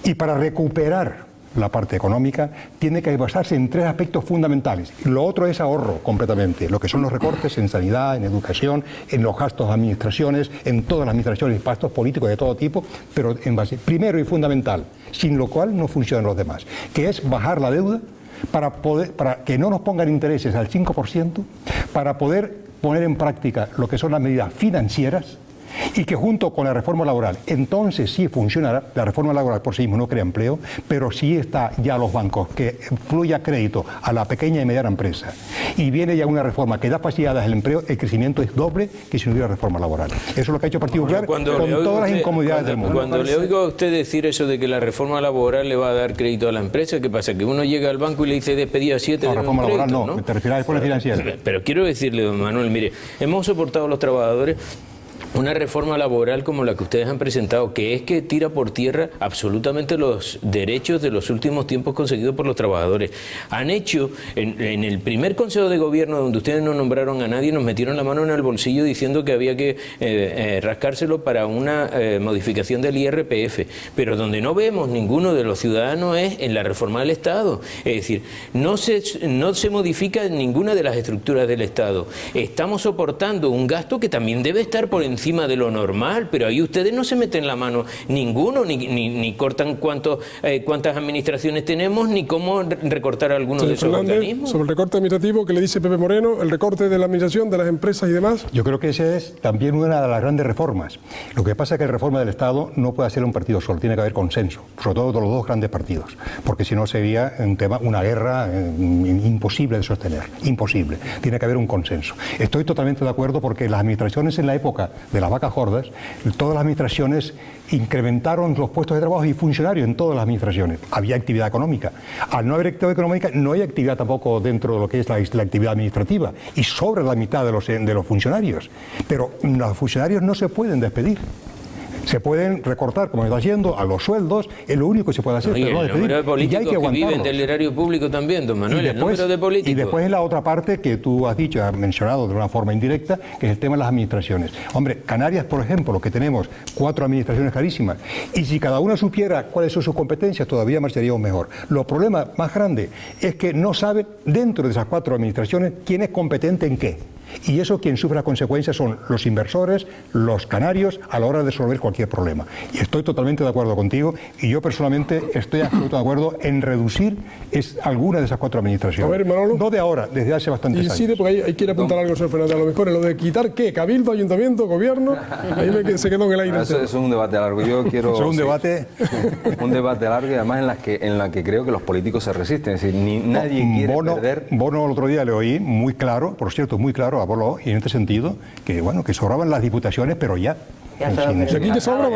Y para recuperar la parte económica tiene que basarse en 3 aspectos fundamentales. Lo otro es ahorro completamente, lo que son los recortes en sanidad, en educación, en los gastos de administraciones, en todas las administraciones, gastos políticos de todo tipo, pero en base, primero y fundamental, sin lo cual no funcionan los demás, que es bajar la deuda para que no nos pongan intereses al 5%, para poder poner en práctica lo que son las medidas financieras, y que junto con la reforma laboral, entonces sí funcionará. La reforma laboral por sí misma no crea empleo, pero sí está ya los bancos, que fluya crédito a la pequeña y mediana empresa, y viene ya una reforma que da facilidades al empleo, el crecimiento es doble que si no hubiera reforma laboral. Eso es lo que ha hecho el Partido Popular con todas las incomodidades del mundo. Cuando le oigo a usted decir eso de que la reforma laboral le va a dar crédito a la empresa, ¿qué pasa? Que uno llega al banco y le dice despedida 7 de un reforma crédito, laboral no, te refieres a la reforma financiera. Pero quiero decirle, don Manuel, mire, hemos soportado los trabajadores una reforma laboral como la que ustedes han presentado, que es que tira por tierra absolutamente los derechos de los últimos tiempos conseguidos por los trabajadores. Han hecho, en el primer Consejo de Gobierno, donde ustedes no nombraron a nadie, nos metieron la mano en el bolsillo diciendo que había que rascárselo para una modificación del IRPF, pero donde no vemos ninguno de los ciudadanos es en la reforma del Estado. Es decir, no se modifica ninguna de las estructuras del Estado. Estamos soportando un gasto que también debe estar por encima encima de lo normal, pero ahí ustedes no se meten la mano ninguno, ni cortan cuántas administraciones tenemos, ni cómo recortar algunos de esos organismos. Sobre el recorte administrativo que le dice Pepe Moreno, el recorte de la administración, de las empresas y demás. Yo creo que esa es también una de las grandes reformas. Lo que pasa es que la reforma del Estado no puede hacer un partido solo, tiene que haber consenso, sobre todo de los dos grandes partidos, porque si no sería un tema, una guerra imposible de sostener, imposible. Tiene que haber un consenso. Estoy totalmente de acuerdo porque las administraciones en la época de las vacas gordas, todas las administraciones incrementaron los puestos de trabajo y funcionarios en todas las administraciones. Había actividad económica. Al no haber actividad económica, no hay actividad tampoco dentro de lo que es la actividad administrativa y sobre la mitad de los funcionarios. Pero los funcionarios no se pueden despedir. Se pueden recortar, como está haciendo, a los sueldos, es lo único que se puede hacer. Pero el número de políticos que viven del erario público también, don Manuel, el número de políticos. Y después en la otra parte que tú has dicho, has mencionado de una forma indirecta, que es el tema de las administraciones. Hombre, Canarias, por ejemplo, lo que tenemos, 4 administraciones clarísimas, y si cada una supiera cuáles son sus competencias, todavía marcharíamos mejor. Los problemas más grandes es que no saben, dentro de esas 4 administraciones, quién es competente en qué. Y eso quien sufre las consecuencias son los inversores, los canarios, a la hora de resolver cualquier problema. Y estoy totalmente de acuerdo contigo, y yo personalmente estoy absolutamente de acuerdo en reducir alguna de esas 4 administraciones. A ver, Manolo. No de ahora, desde hace bastantes años. Sí, porque ahí quiere apuntar algo, señor Fernández, a lo mejor en lo de quitar ¿qué? Cabildo, ayuntamiento, gobierno, ahí se quedó en el aire. Eso es un debate largo. Yo quiero... Es un debate... un debate largo y además en la que creo que los políticos se resisten. Es decir, nadie quiere perder... Bono el otro día le oí muy claro, por cierto, muy claro, habló, y en este sentido, que bueno, que sobraban las diputaciones, pero ya. ¿Aquí que sobra,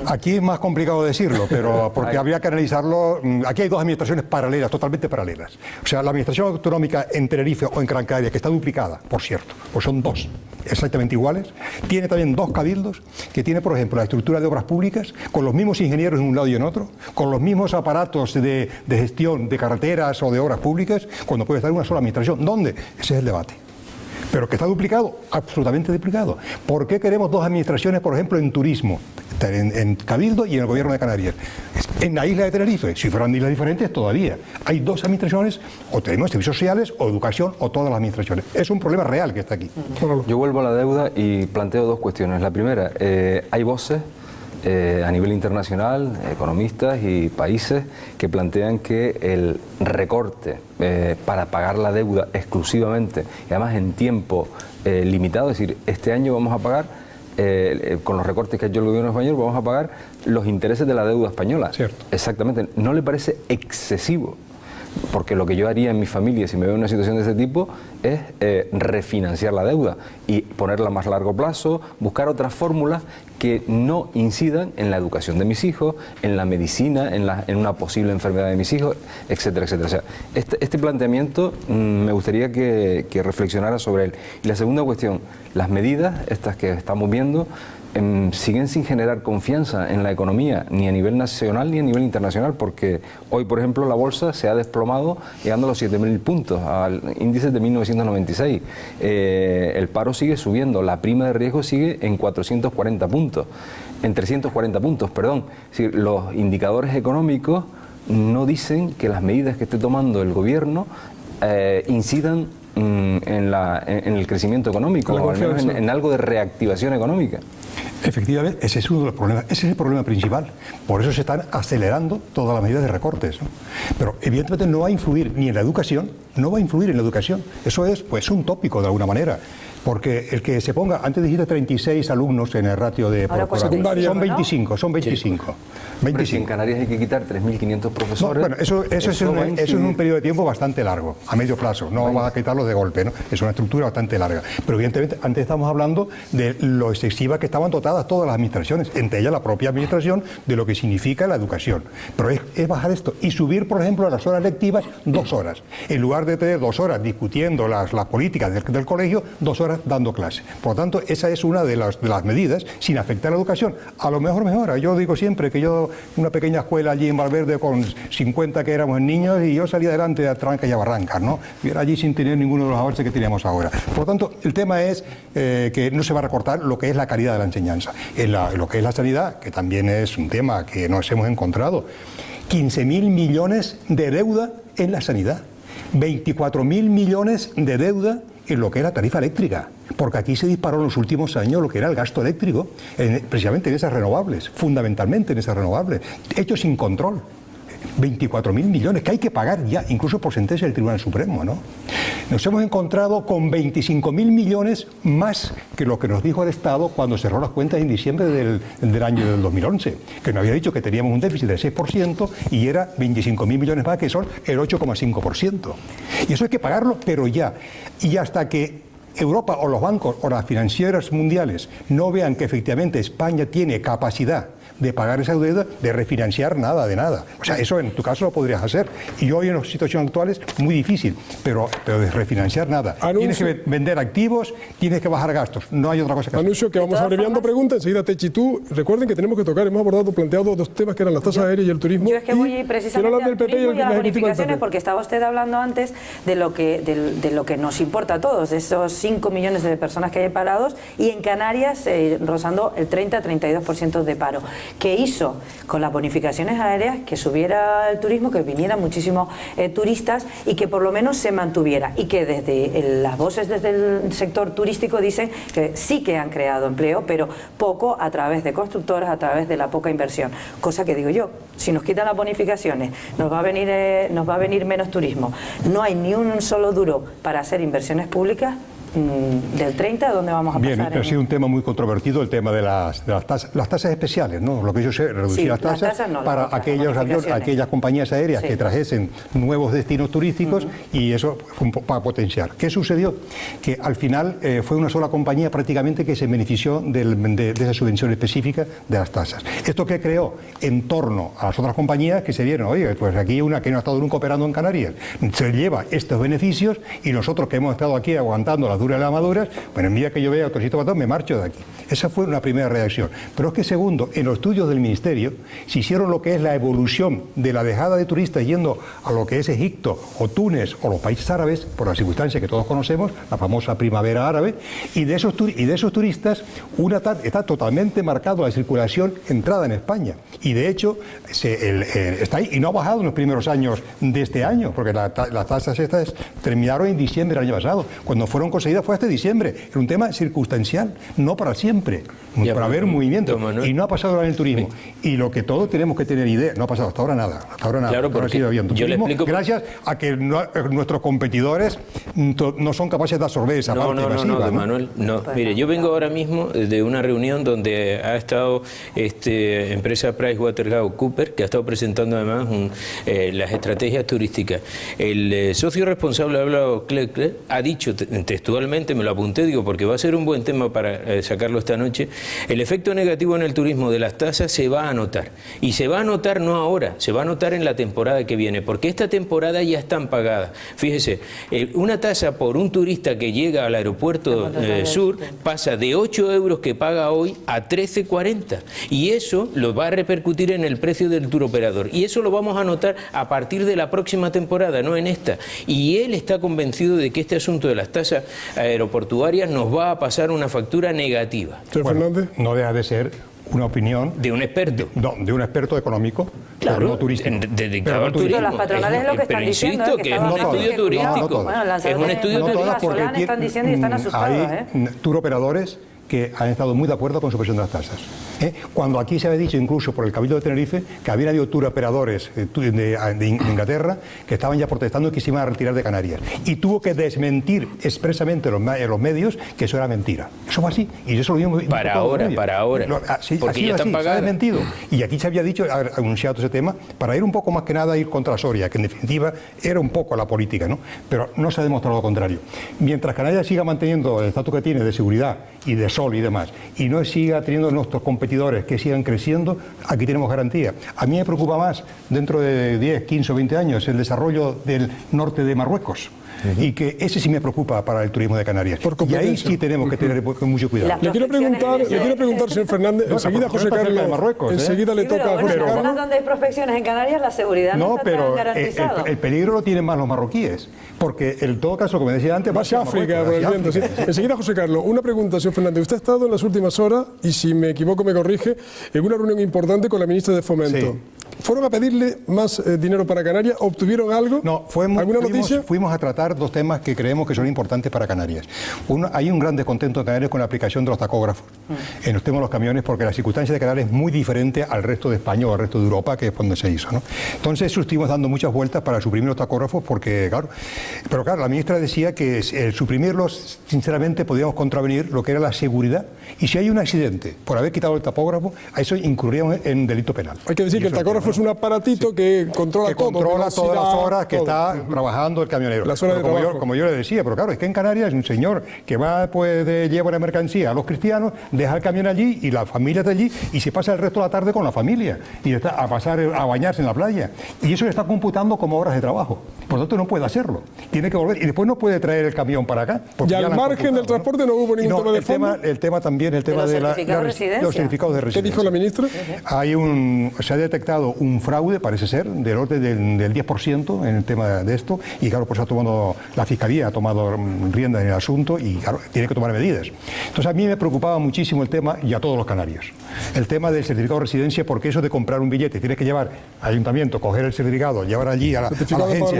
Aquí es más complicado decirlo, pero porque habría que analizarlo. Aquí hay 2 administraciones paralelas, totalmente paralelas. O sea, la administración autonómica en Tenerife o en Gran Canaria, que está duplicada, por cierto, pues son 2 exactamente iguales. Tiene también 2 cabildos, que tiene, por ejemplo, la estructura de obras públicas, con los mismos ingenieros en un lado y en otro, con los mismos aparatos de gestión de carreteras o de obras públicas, cuando puede estar en una sola administración. ¿Dónde? Ese es el debate. Pero que está duplicado, absolutamente duplicado. ¿Por qué queremos 2 administraciones, por ejemplo, en turismo? En Cabildo y en el Gobierno de Canarias. En la isla de Tenerife, si fueran islas diferentes, todavía. Hay 2 administraciones, o tenemos servicios sociales, o educación, o todas las administraciones. Es un problema real que está aquí. Yo vuelvo a la deuda y planteo 2 cuestiones. La primera, hay voces a nivel internacional, economistas y países que plantean que el recorte para pagar la deuda exclusivamente y además en tiempo limitado, es decir, este año vamos a pagar, con los recortes que ha hecho el gobierno español, vamos a pagar los intereses de la deuda española. Cierto. Exactamente. ¿No le parece excesivo? Porque lo que yo haría en mi familia si me veo en una situación de ese tipo es refinanciar la deuda y ponerla a más largo plazo, buscar otras fórmulas que no incidan en la educación de mis hijos, en la medicina, en una posible enfermedad de mis hijos, etcétera, etcétera. O sea, este planteamiento me gustaría que reflexionara sobre él. Y la segunda cuestión, las medidas, estas que estamos viendo, siguen sin generar confianza en la economía, ni a nivel nacional ni a nivel internacional, porque hoy, por ejemplo, la bolsa se ha desplomado llegando a los 7.000 puntos, al índice de 1996. El paro sigue subiendo, la prima de riesgo sigue en 440 puntos, en 340 puntos, perdón. Es decir, los indicadores económicos no dicen que las medidas que esté tomando el gobierno incidan en el crecimiento económico, o al menos en algo de reactivación económica. Efectivamente, ese es uno de los problemas, ese es el problema principal. Por eso se están acelerando todas las medidas de recortes, ¿no? Pero evidentemente no va a influir ni en la educación, no va a influir en la educación. Eso es pues un tópico de alguna manera. Porque el que se ponga, antes dijiste 36 alumnos en el ratio de secundaria, son 25, son 25. Sí. 25. En Canarias hay que quitar 3.500 profesores. No, bueno, eso es en un periodo de tiempo bastante largo, a medio plazo. No vas a quitarlos de golpe, ¿no? Es una estructura bastante larga. Pero evidentemente, antes estamos hablando de lo excesiva que estaban dotadas todas las administraciones, entre ellas la propia administración, de lo que significa la educación. Pero es bajar esto y subir, por ejemplo, a las horas lectivas 2 horas. En lugar de tener 2 horas discutiendo las políticas del colegio, 2 horas dando clase. Por lo tanto, esa es una de las medidas sin afectar a la educación. A lo mejor mejora. Yo digo siempre que yo, una pequeña escuela allí en Valverde con 50 que éramos niños y yo salí adelante a trancas y a barrancas, ¿no? Y era allí sin tener ninguno de los avances que teníamos ahora. Por lo tanto, el tema es que no se va a recortar lo que es la calidad de la enseñanza. En lo que es la sanidad, que también es un tema que nos hemos encontrado, 15.000 millones de deuda en la sanidad, 24.000 millones de deuda en lo que es la tarifa eléctrica, porque aquí se disparó en los últimos años lo que era el gasto eléctrico, precisamente en esas renovables, fundamentalmente en esas renovables, hechos sin control. 24.000 millones que hay que pagar ya, incluso por sentencia del Tribunal Supremo, ¿no? Nos hemos encontrado con 25.000 millones más que lo que nos dijo el Estado cuando cerró las cuentas en diciembre del año del 2011, que nos había dicho que teníamos un déficit del 6% y era 25.000 millones más, que son el 8,5%. Y eso hay que pagarlo, pero ya. Y hasta que Europa o los bancos o las financieras mundiales no vean que efectivamente España tiene capacidad de pagar esa deuda, de refinanciar nada de nada. O sea, eso en tu caso lo podrías hacer. Y hoy en la situación actual es muy difícil, pero de refinanciar nada. Tienes que vender activos, tienes que bajar gastos. No hay otra cosa que hacer. Anuncio que vamos abreviando preguntas. Enseguida, Techi, tú recuerden que tenemos que tocar, hemos planteado dos temas que eran las tasas aéreas y el turismo. Yo es que voy precisamente al turismo y a las bonificaciones, porque estaba usted hablando antes de lo que nos importa a todos, de esos 5 millones de personas que hay parados, y en Canarias rozando el 30-32% de paro. ¿Qué hizo con las bonificaciones aéreas? Que subiera el turismo, que vinieran muchísimos turistas y que por lo menos se mantuviera, y que desde las voces desde el sector turístico dicen que sí que han creado empleo, pero poco a través de constructoras, a través de la poca inversión, cosa que digo yo, si nos quitan las bonificaciones nos va a venir menos turismo, no hay ni un solo duro para hacer inversiones públicas. Del 30, ¿a dónde vamos a pasar? Bien, ha sido un tema muy controvertido el tema de las tasas especiales, ¿no? Lo que yo sé, reducir las tasas para aquellas compañías aéreas que trajesen nuevos destinos turísticos, y eso fue para potenciar. ¿Qué sucedió? Que al final fue una sola compañía prácticamente que se benefició de esa subvención específica de las tasas. ¿Esto qué creó? En torno a las otras compañías que se vieron, oye, pues aquí una que no ha estado nunca operando en Canarias se lleva estos beneficios, y nosotros que hemos estado aquí aguantando las duras y las maduras, bueno, en el día que yo vea otro sitio patón, me marcho de aquí. Esa fue una primera reacción. Pero es que segundo, en los estudios del Ministerio se hicieron lo que es la evolución de la dejada de turistas yendo a lo que es Egipto o Túnez o los países árabes, por las circunstancias que todos conocemos, la famosa primavera árabe, y de esos turistas está totalmente marcado la circulación entrada en España. Y de hecho está ahí, y no ha bajado en los primeros años de este año, porque las tasas estas terminaron en diciembre del año pasado. Cuando fueron conseguidas fue hasta diciembre. Era un tema circunstancial, no para siempre, para haber un movimiento. Y no ha pasado ahora en el turismo. Y lo que todos tenemos que tener idea, no ha pasado hasta ahora nada. Claro, porque yo le explico gracias a que nuestros competidores no son capaces de absorber esa parte masiva. No, Manuel, no. Mire, yo vengo ahora mismo de una reunión donde ha estado empresa PricewaterhouseCoopers, que ha estado presentando además las estrategias turísticas. El socio responsable ha hablado, ha dicho textualmente, me lo apunté, digo, porque va a ser un buen tema para sacarlo esta noche, el efecto negativo en el turismo de las tasas se va a notar. Y se va a notar no ahora, se va a notar en la temporada que viene, porque esta temporada ya están pagadas. Fíjese, una tasa por un turista que llega al aeropuerto sur pasa de 8 euros que paga hoy a 13,40. Y eso lo va a repercutir en el precio del turoperador. Y eso lo vamos a notar a partir de la próxima temporada, no en esta. Y él está convencido de que este asunto de las tasas aeroportuarias nos va a pasar una factura negativa. Bueno, no deja de ser una opinión de un experto. De un experto económico, claro, no turístico. Dedicado al turismo. Las patronales lo que están diciendo insisto, que es un estudio turístico. Es un estudio turístico. Están diciendo y están asustados. Hay turoperadores que han estado muy de acuerdo con supresión de las tasas. Cuando aquí se había dicho, incluso por el Cabildo de Tenerife, que había habido turoperadores de Inglaterra que estaban ya protestando y que se iban a retirar de Canarias. Y tuvo que desmentir expresamente en los medios que eso era mentira. Eso fue así. Y eso lo vimos. Para ahora. Porque ya están pagadas. Se ha desmentido. Y aquí se había dicho, anunciado ese tema, para ir un poco más que nada a ir contra Soria, que en definitiva era un poco la política, ¿no? Pero no se ha demostrado lo contrario. Mientras Canarias siga manteniendo el estatus que tiene de seguridad y de sol y demás, y no siga teniendo nuestros competidores que sigan creciendo, aquí tenemos garantía. A mí me preocupa más, dentro de 10, 15 o 20 años, el desarrollo del norte de Marruecos. Y que ese sí me preocupa para el turismo de Canarias. Y ahí sí tenemos que tener mucho cuidado. Le quiero preguntar, señor Fernández, enseguida José Carlos, Marruecos, enseguida le toca a José Carlos. En zonas donde hay prospecciones en Canarias, la seguridad no está tan garantizada. El peligro lo tienen más los marroquíes, porque en todo caso, como decía antes, va hacia África, por el viento. Sí. Enseguida José Carlos, una pregunta, señor Fernández. Usted ha estado en las últimas horas, y si me equivoco me corrige, en una reunión importante con la ministra de Fomento. Sí. ¿Fueron a pedirle más dinero para Canarias? ¿Obtuvieron algo? No, ¿Alguna noticia? Fuimos a tratar dos temas que creemos que son importantes para Canarias. Uno, hay un gran descontento en Canarias con la aplicación de los tacógrafos en los temas de los camiones, porque la circunstancia de Canarias es muy diferente al resto de España o al resto de Europa, que es donde se hizo, ¿no? Entonces estuvimos dando muchas vueltas para suprimir los tacógrafos, porque, claro, pero claro, la ministra decía que suprimirlos, sinceramente, podíamos contravenir lo que era la seguridad. Y si hay un accidente por haber quitado el tacógrafo, a eso incurríamos en delito penal. Hay que decir que el tacógrafo es un aparatito que controla todo. Controla todas las horas que está trabajando el camionero. Las horas de trabajo. Como yo le decía, pero claro, es que en Canarias es un señor que va, pues, lleva una mercancía a los cristianos, deja el camión allí y la familia está allí y se pasa el resto de la tarde con la familia y está a pasar a bañarse en la playa. Y eso le está computando como horas de trabajo. Por lo tanto, no puede hacerlo. Tiene que volver y después no puede traer el camión para acá. Y al margen del transporte no hubo ningún tema de fondo. El tema también, el tema de los certificados de residencia. ¿Qué dijo la ministra? Se ha detectado un fraude, parece ser, del orden del 10% en el tema de esto, y claro, pues la Fiscalía ha tomado rienda en el asunto y claro, tiene que tomar medidas. Entonces a mí me preocupaba muchísimo el tema, y a todos los canarios, el tema del certificado de residencia, porque eso de comprar un billete, tienes que llevar al ayuntamiento, coger el certificado, llevar allí a la agencia,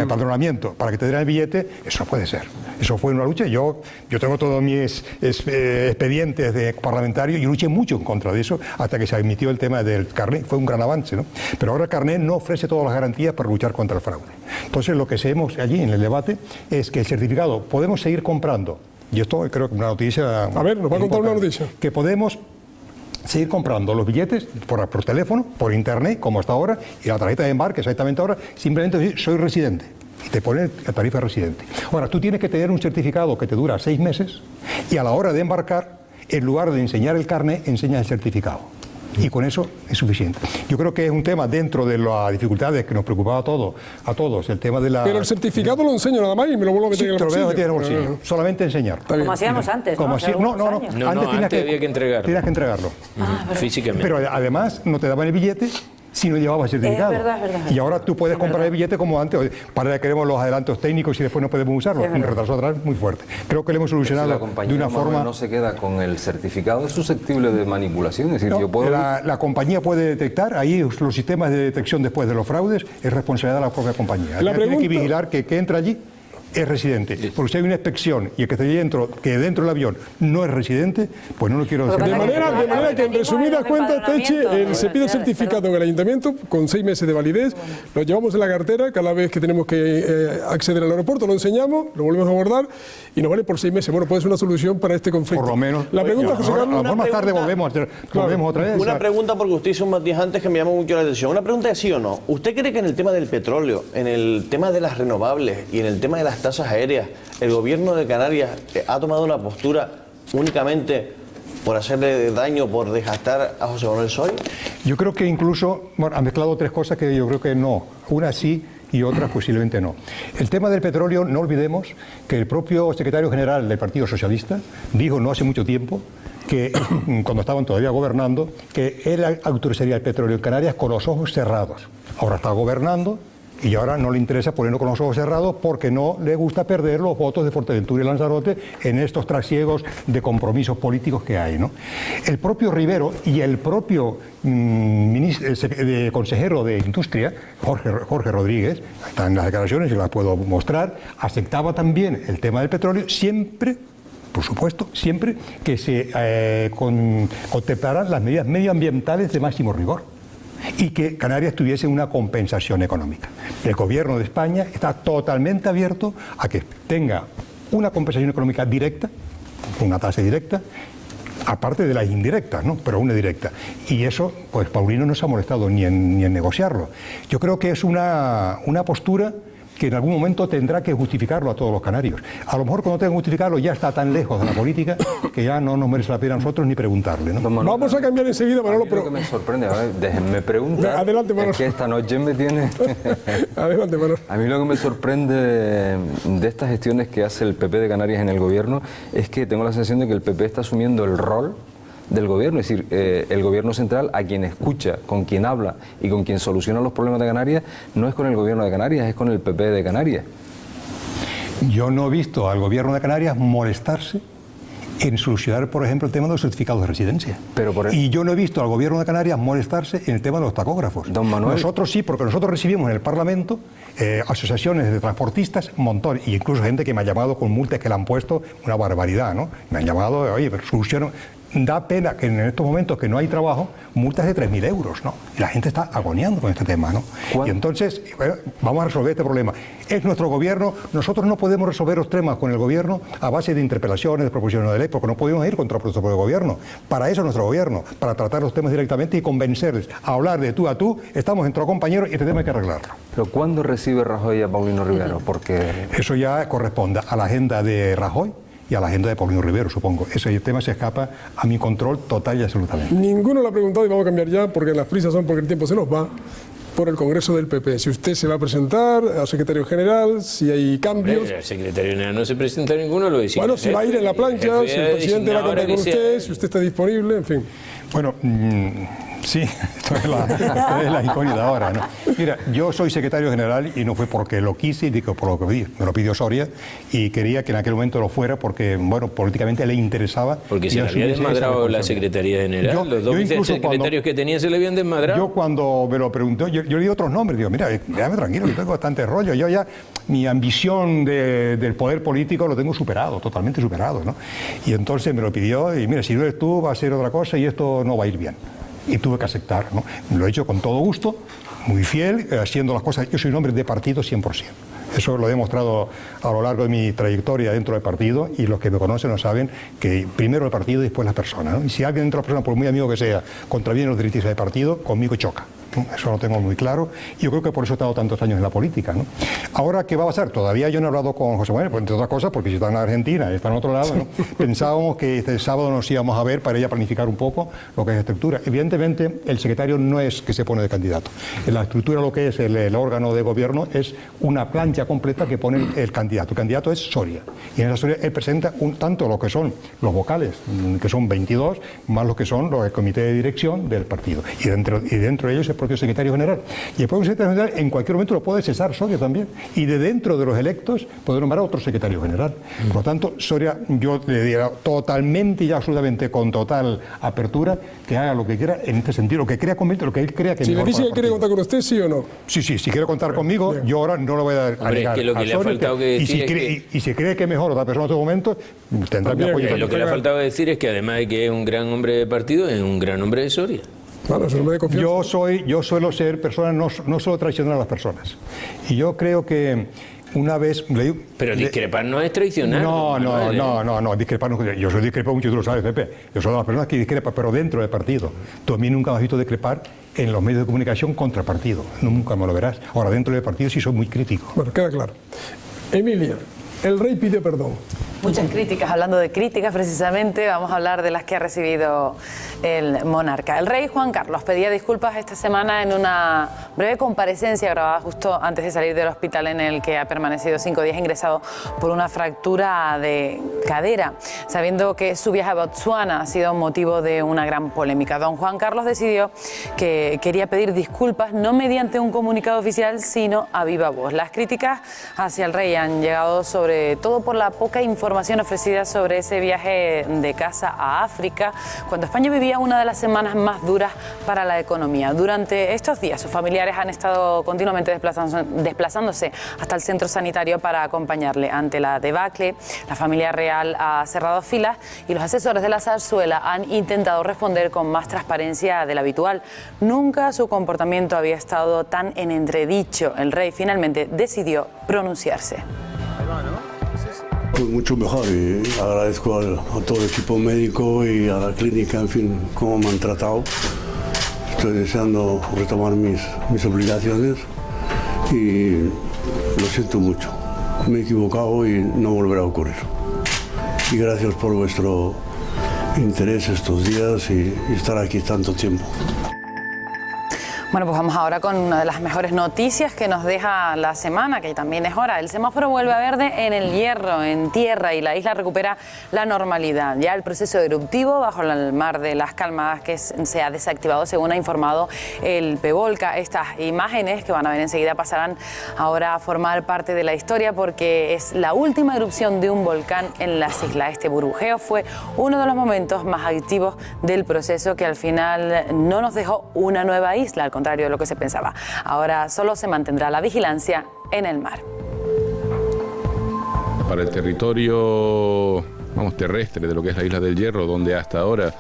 empadronamiento, para que te den el billete, eso no puede ser. Eso fue una lucha. Yo tengo todos mis expedientes de parlamentario y luché mucho en contra de eso hasta que se admitió el tema del carnet. Fue un gran avance, ¿no? Pero ahora el carnet no ofrece todas las garantías para luchar contra el fraude. Entonces lo que hacemos allí en el debate es que el certificado podemos seguir comprando, y esto creo que es una noticia... A ver, nos va a contar una noticia. Que podemos seguir comprando los billetes por teléfono, por internet, como hasta ahora, y la tarjeta de embarque exactamente ahora, simplemente decir, soy residente. Y te ponen la tarifa residente. Ahora, tú tienes que tener un certificado que te dura 6 meses y a la hora de embarcar, en lugar de enseñar el carnet, enseñas el certificado. Y con eso es suficiente. Yo creo que es un tema dentro de las dificultades que nos preocupaba a todos, el tema de la... Pero el certificado lo enseño nada más y me lo vuelvo a meter en el bolsillo. Sí, te lo voy a meter en el bolsillo. Solamente enseñarlo. Como hacíamos antes, ¿no? Antes había que entregarlo. Tenías que entregarlo. Físicamente. Pero además no te daban el billete si no llevabas el certificado. Es verdad. Y ahora tú puedes comprar el billete como antes. Para que queremos los adelantos técnicos y después no podemos usarlo. Un retraso atrás muy fuerte. Creo que lo hemos solucionado de una forma... no se queda con el certificado, es susceptible de manipulación. Es decir, no, yo puedo... la compañía puede detectar, ahí los sistemas de detección después de los fraudes es responsabilidad de la propia compañía. Tiene que vigilar que entra allí es residente. Porque si hay una inspección y el que esté dentro del avión no es residente, pues no lo quiero decir. De manera que en resumidas cuentas, Teche, se pide el certificado en el ayuntamiento con 6 meses de validez, lo llevamos en la cartera cada vez que tenemos que acceder al aeropuerto, lo enseñamos, lo volvemos a guardar y nos vale por 6 meses. Bueno, puede ser una solución para este conflicto. Por lo menos. La pregunta, José Carlos... A lo mejor más tarde volvemos otra vez. Una pregunta, porque usted hizo un matiz antes que me llamó mucho la atención. Una pregunta de sí o no. ¿Usted cree que en el tema del petróleo, en el tema de las renovables y en el tema de las tasas aéreas, el gobierno de Canarias ha tomado una postura únicamente por hacerle daño, por desgastar a José Manuel Soy? Yo creo que incluso ha mezclado 3 cosas que yo creo que no. Una sí y otra posiblemente no. El tema del petróleo, no olvidemos que el propio secretario general del Partido Socialista dijo no hace mucho tiempo que cuando estaban todavía gobernando, que él autorizaría el petróleo en Canarias con los ojos cerrados. Ahora está gobernando y ahora no le interesa ponerlo con los ojos cerrados porque no le gusta perder los votos de Fuerteventura y Lanzarote en estos trasiegos de compromisos políticos que hay, ¿no? El propio Rivero y el propio consejero de Industria, Jorge Rodríguez, están en las declaraciones y las puedo mostrar, aceptaba también el tema del petróleo siempre, por supuesto, siempre que se contemplaran las medidas medioambientales de máximo rigor y que Canarias tuviese una compensación económica. El gobierno de España está totalmente abierto a que tenga una compensación económica directa, una tasa directa, aparte de las indirectas, ¿no? Pero una directa. Y eso, pues Paulino no se ha molestado ni en negociarlo. Yo creo que es una postura que en algún momento tendrá que justificarlo a todos los canarios. A lo mejor cuando tenga que justificarlo ya está tan lejos de la política que ya no nos merece la pena a nosotros ni preguntarle, ¿no? Manuel, vamos a cambiar enseguida, Manolo. Lo que me sorprende, a ver, déjenme preguntar. Adelante, Manolo. Es que esta noche me tiene... Adelante, Manolo. A mí lo que me sorprende de estas gestiones que hace el PP de Canarias en el gobierno es que tengo la sensación de que el PP está asumiendo el rol del gobierno, es decir, el gobierno central a quien escucha, con quien habla y con quien soluciona los problemas de Canarias no es con el gobierno de Canarias, es con el PP de Canarias. Yo no he visto al gobierno de Canarias molestarse en solucionar, por ejemplo, el tema de los certificados de residencia. Y yo no he visto al gobierno de Canarias molestarse en el tema de los tacógrafos. Don Manuel. Nosotros sí, porque nosotros recibimos en el Parlamento asociaciones de transportistas, un montón, y incluso gente que me ha llamado con multas que le han puesto, una barbaridad, ¿no? Me han llamado, oye, pero soluciono. Da pena que en estos momentos que no hay trabajo, multas de 3.000 euros, ¿no? Y la gente está agoniando con este tema, ¿no? Y entonces, bueno, vamos a resolver este problema. Es nuestro gobierno, nosotros no podemos resolver los temas con el gobierno a base de interpelaciones, de proposiciones de ley, porque no podemos ir contra el propio gobierno. Para eso es nuestro gobierno, para tratar los temas directamente y convencerles a hablar de tú a tú, estamos entre compañeros y este tema hay que arreglarlo. ¿Pero cuándo recibe Rajoy a Paulino Rivero? Porque eso ya corresponde a la agenda de Rajoy y a la agenda de Paulino Rivero, supongo. Ese tema se escapa a mi control total y absolutamente. Ninguno lo ha preguntado y vamos a cambiar ya, porque las prisas son porque el tiempo se nos va, por el Congreso del PP. Si usted se va a presentar a secretario general, si hay cambios... Hombre, el secretario general no se presenta ninguno, lo decía. Bueno, si va a ir en la plancha, si el presidente va a contar con usted, si usted está disponible, en fin. Bueno, sí, esto es la incógnita ahora, ¿no? Mira, yo soy secretario general y no fue porque lo quise y digo por lo que pedí. Me lo pidió Soria y quería que en aquel momento lo fuera porque, bueno, políticamente le interesaba. Porque se le había desmadrado la Secretaría General. Los dos vicesecretarios que tenía se le habían desmadrado. Yo cuando me lo preguntó, yo le di otros nombres. Digo, mira, déjame tranquilo, yo tengo bastante rollo. Yo ya, mi ambición del poder político lo tengo superado, totalmente superado, ¿no? Y entonces me lo pidió y mira, si no eres tú, va a ser otra cosa y esto no va a ir bien. Y tuve que aceptar, ¿no? Lo he hecho con todo gusto, muy fiel, haciendo las cosas. Yo soy un hombre de partido 100%. Eso lo he demostrado a lo largo de mi trayectoria dentro del partido y los que me conocen lo saben que primero el partido y después las personas, ¿no? Y si alguien dentro de la persona, por muy amigo que sea, contraviene los derechos del partido, conmigo choca. Eso lo tengo muy claro y yo creo que por eso he estado tantos años en la política, ¿no? Ahora, ¿qué va a pasar? Todavía yo no he hablado con José Manuel, entre otras cosas, porque si está en Argentina, está en otro lado, ¿no? Pensábamos que este sábado nos íbamos a ver para ella planificar un poco lo que es la estructura. Evidentemente, el secretario no es que se pone de candidato. En la estructura, lo que es el órgano de gobierno, es una plancha completa que pone el candidato. El candidato es Soria. Y en esa Soria él presenta tanto lo que son los vocales, que son 22, más lo que son los del comité de dirección del partido. Y dentro de ellos el propio secretario general. Y el propio secretario general en cualquier momento lo puede cesar Soria también. Y de dentro de los electos puede nombrar a otro secretario general. Por lo tanto, Soria, yo le diría totalmente y absolutamente con total apertura que haga lo que quiera en este sentido, lo que crea conveniente, lo que él crea que si mejor. Si le dice que quiere contar con usted, ¿sí o no? Sí, si quiere contar conmigo, bien. Yo ahora no lo voy a negar. Es que lo que le ha faltado que decir y si cree que es mejor otra persona en otro momento, tendrá mi apoyo. Lo que le ha faltado decir es que además de que es un gran hombre de partido, es un gran hombre de Soria. Bueno, eso no me da confianza. Yo suelo ser persona, no suelo traicionar a las personas. Y yo creo que una vez... Pero discrepar no es traicionar. No, discrepar no. Yo soy discrepo mucho, tú lo sabes, Pepe. Yo soy de las personas que discrepan, pero dentro del partido. Tú a mí nunca me has visto discrepar en los medios de comunicación contra el partido. Nunca me lo verás. Ahora, dentro del partido sí soy muy crítico. Bueno, queda claro. Emilia, el rey pide perdón. Muchas críticas, hablando de críticas precisamente, vamos a hablar de las que ha recibido el monarca. El rey Juan Carlos pedía disculpas esta semana en una breve comparecencia grabada justo antes de salir del hospital en el que ha permanecido 5 días ingresado por una fractura de cadera, sabiendo que su viaje a Botsuana ha sido motivo de una gran polémica. Don Juan Carlos decidió que quería pedir disculpas no mediante un comunicado oficial, sino a viva voz. Las críticas hacia el rey han llegado sobre todo por la poca información ofrecida sobre ese viaje de casa a África, cuando España vivía una de las semanas más duras para la economía. Durante estos días, sus familiares han estado continuamente desplazándose hasta el centro sanitario para acompañarle. Ante la debacle, la familia real ha cerrado filas y los asesores de la zarzuela han intentado responder con más transparencia de la habitual. Nunca su comportamiento había estado tan en entredicho. El rey finalmente decidió pronunciarse. Pues mucho mejor y agradezco a todo el equipo médico y a la clínica, en fin, cómo me han tratado. Estoy deseando retomar mis obligaciones y lo siento mucho. Me he equivocado y no volverá a ocurrir. Y gracias por vuestro interés estos días y estar aquí tanto tiempo. Bueno, pues vamos ahora con una de las mejores noticias que nos deja la semana, que también es hora. El semáforo vuelve a verde en El Hierro, en tierra, y la isla recupera la normalidad. Ya el proceso eruptivo bajo el mar de Las Calmadas que se ha desactivado, según ha informado el PEVOLCA. Estas imágenes que van a ver enseguida pasarán ahora a formar parte de la historia, porque es la última erupción de un volcán en las islas. Este burbujeo fue uno de los momentos más activos del proceso, que al final no nos dejó una nueva isla, al contrario de lo que se pensaba. Ahora solo se mantendrá la vigilancia en el mar. Para el territorio terrestre de lo que es la isla del Hierro, donde hasta ahora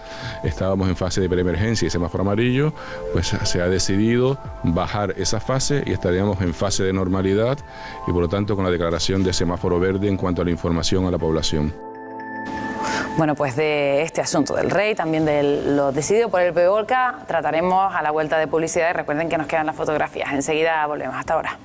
estábamos en fase de preemergencia y semáforo amarillo, pues se ha decidido bajar esa fase y estaríamos en fase de normalidad y por lo tanto con la declaración de semáforo verde en cuanto a la información a la población. Bueno, pues de este asunto del rey, también de lo decidido por el PEVOLCA, trataremos a la vuelta de publicidad, y recuerden que nos quedan las fotografías. Enseguida volvemos. Hasta ahora.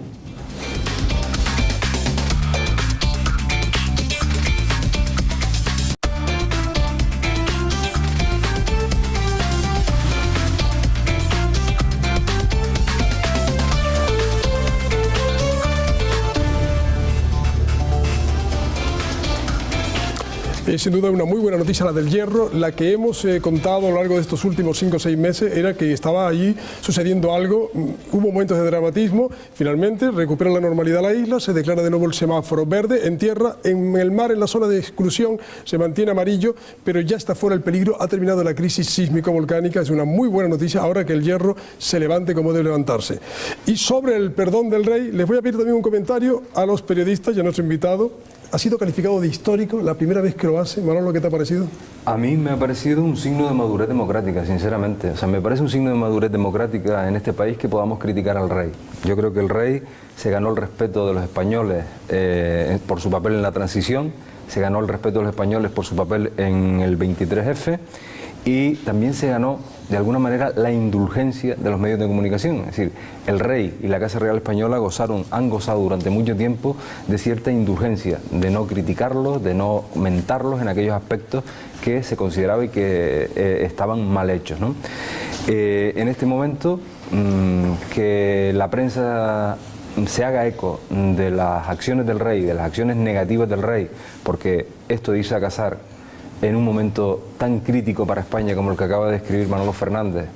Sin duda una muy buena noticia la del Hierro. La que hemos contado a lo largo de estos últimos 5 o 6 meses era que estaba allí sucediendo algo, hubo momentos de dramatismo, finalmente recupera la normalidad la isla, se declara de nuevo el semáforo verde en tierra, en el mar, en la zona de exclusión se mantiene amarillo, pero ya está fuera el peligro, ha terminado la crisis sísmico-volcánica. Es una muy buena noticia ahora que el Hierro se levante como debe levantarse. Y sobre el perdón del rey, les voy a pedir también un comentario a los periodistas y a nuestro invitado. ¿Ha sido calificado de histórico la primera vez que lo hace? Manolo, ¿qué te ha parecido? A mí me ha parecido un signo de madurez democrática, sinceramente. O sea, me parece un signo de madurez democrática en este país que podamos criticar al rey. Yo creo que el rey se ganó el respeto de los españoles por su papel en la transición, se ganó el respeto de los españoles por su papel en el 23F y también se ganó, de alguna manera, la indulgencia de los medios de comunicación. Es decir, el rey y la Casa Real Española han gozado durante mucho tiempo de cierta indulgencia, de no criticarlos, de no mentarlos en aquellos aspectos que se consideraba y que estaban mal hechos, ¿no? En este momento, que la prensa se haga eco de las acciones del rey, de las acciones negativas del rey, porque esto de irse a casar en un momento tan crítico para España como el que acaba de describir Manolo Fernández,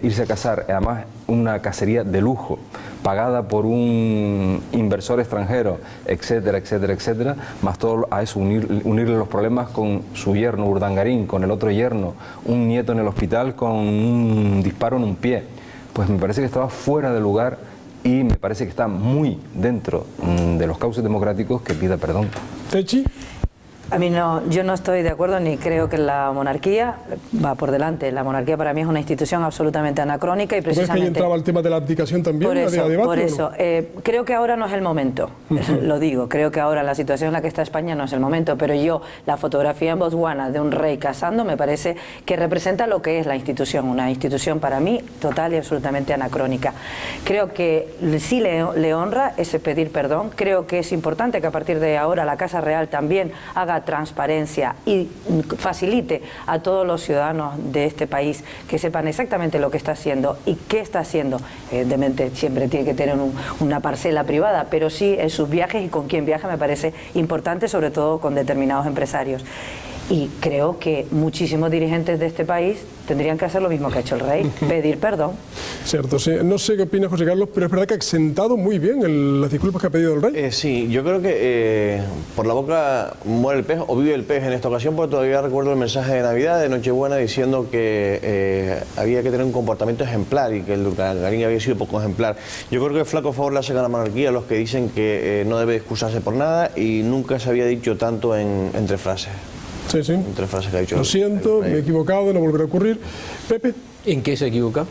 irse a casar, además una cacería de lujo, pagada por un inversor extranjero, etcétera, etcétera, etcétera, más todo a eso unirle los problemas con su yerno Urdangarín, con el otro yerno, un nieto en el hospital con un disparo en un pie, pues me parece que estaba fuera de lugar y me parece que está muy dentro de los cauces democráticos que pida perdón. Techi. A mí no, yo no estoy de acuerdo ni creo que la monarquía va por delante. La monarquía para mí es una institución absolutamente anacrónica y precisamente... ¿Crees que ahí entraba el tema de la abdicación también? Por eso, debate, por eso. ¿No? Creo que ahora no es el momento, lo digo. Creo que ahora la situación en la que está España no es el momento, pero la fotografía en Botswana de un rey casando me parece que representa lo que es la institución. Una institución para mí total y absolutamente anacrónica. Creo que sí le honra ese pedir perdón. Creo que es importante que a partir de ahora la Casa Real también haga transparencia y facilite a todos los ciudadanos de este país que sepan exactamente lo que está haciendo y qué está haciendo. Evidentemente siempre tiene que tener una parcela privada, pero sí en sus viajes y con quién viaja me parece importante, sobre todo con determinados empresarios. Y creo que muchísimos dirigentes de este país tendrían que hacer lo mismo que ha hecho el rey, pedir perdón. Cierto, sí. No sé qué opina José Carlos, pero es verdad que ha exentado muy bien las disculpas que ha pedido el rey. Sí, yo creo que por la boca muere el pez o vive el pez en esta ocasión, porque todavía recuerdo el mensaje de Navidad, de Nochebuena, diciendo que había que tener un comportamiento ejemplar y que el Urdangarín había sido poco ejemplar. Yo creo que flaco favor le hacen a la monarquía a los que dicen que no debe excusarse por nada y nunca se había dicho tanto entre frases. Sí, sí. Entre frases que ha dicho. Lo siento, me he equivocado, no volverá a ocurrir. Pepe. ¿En qué se ha equivocado?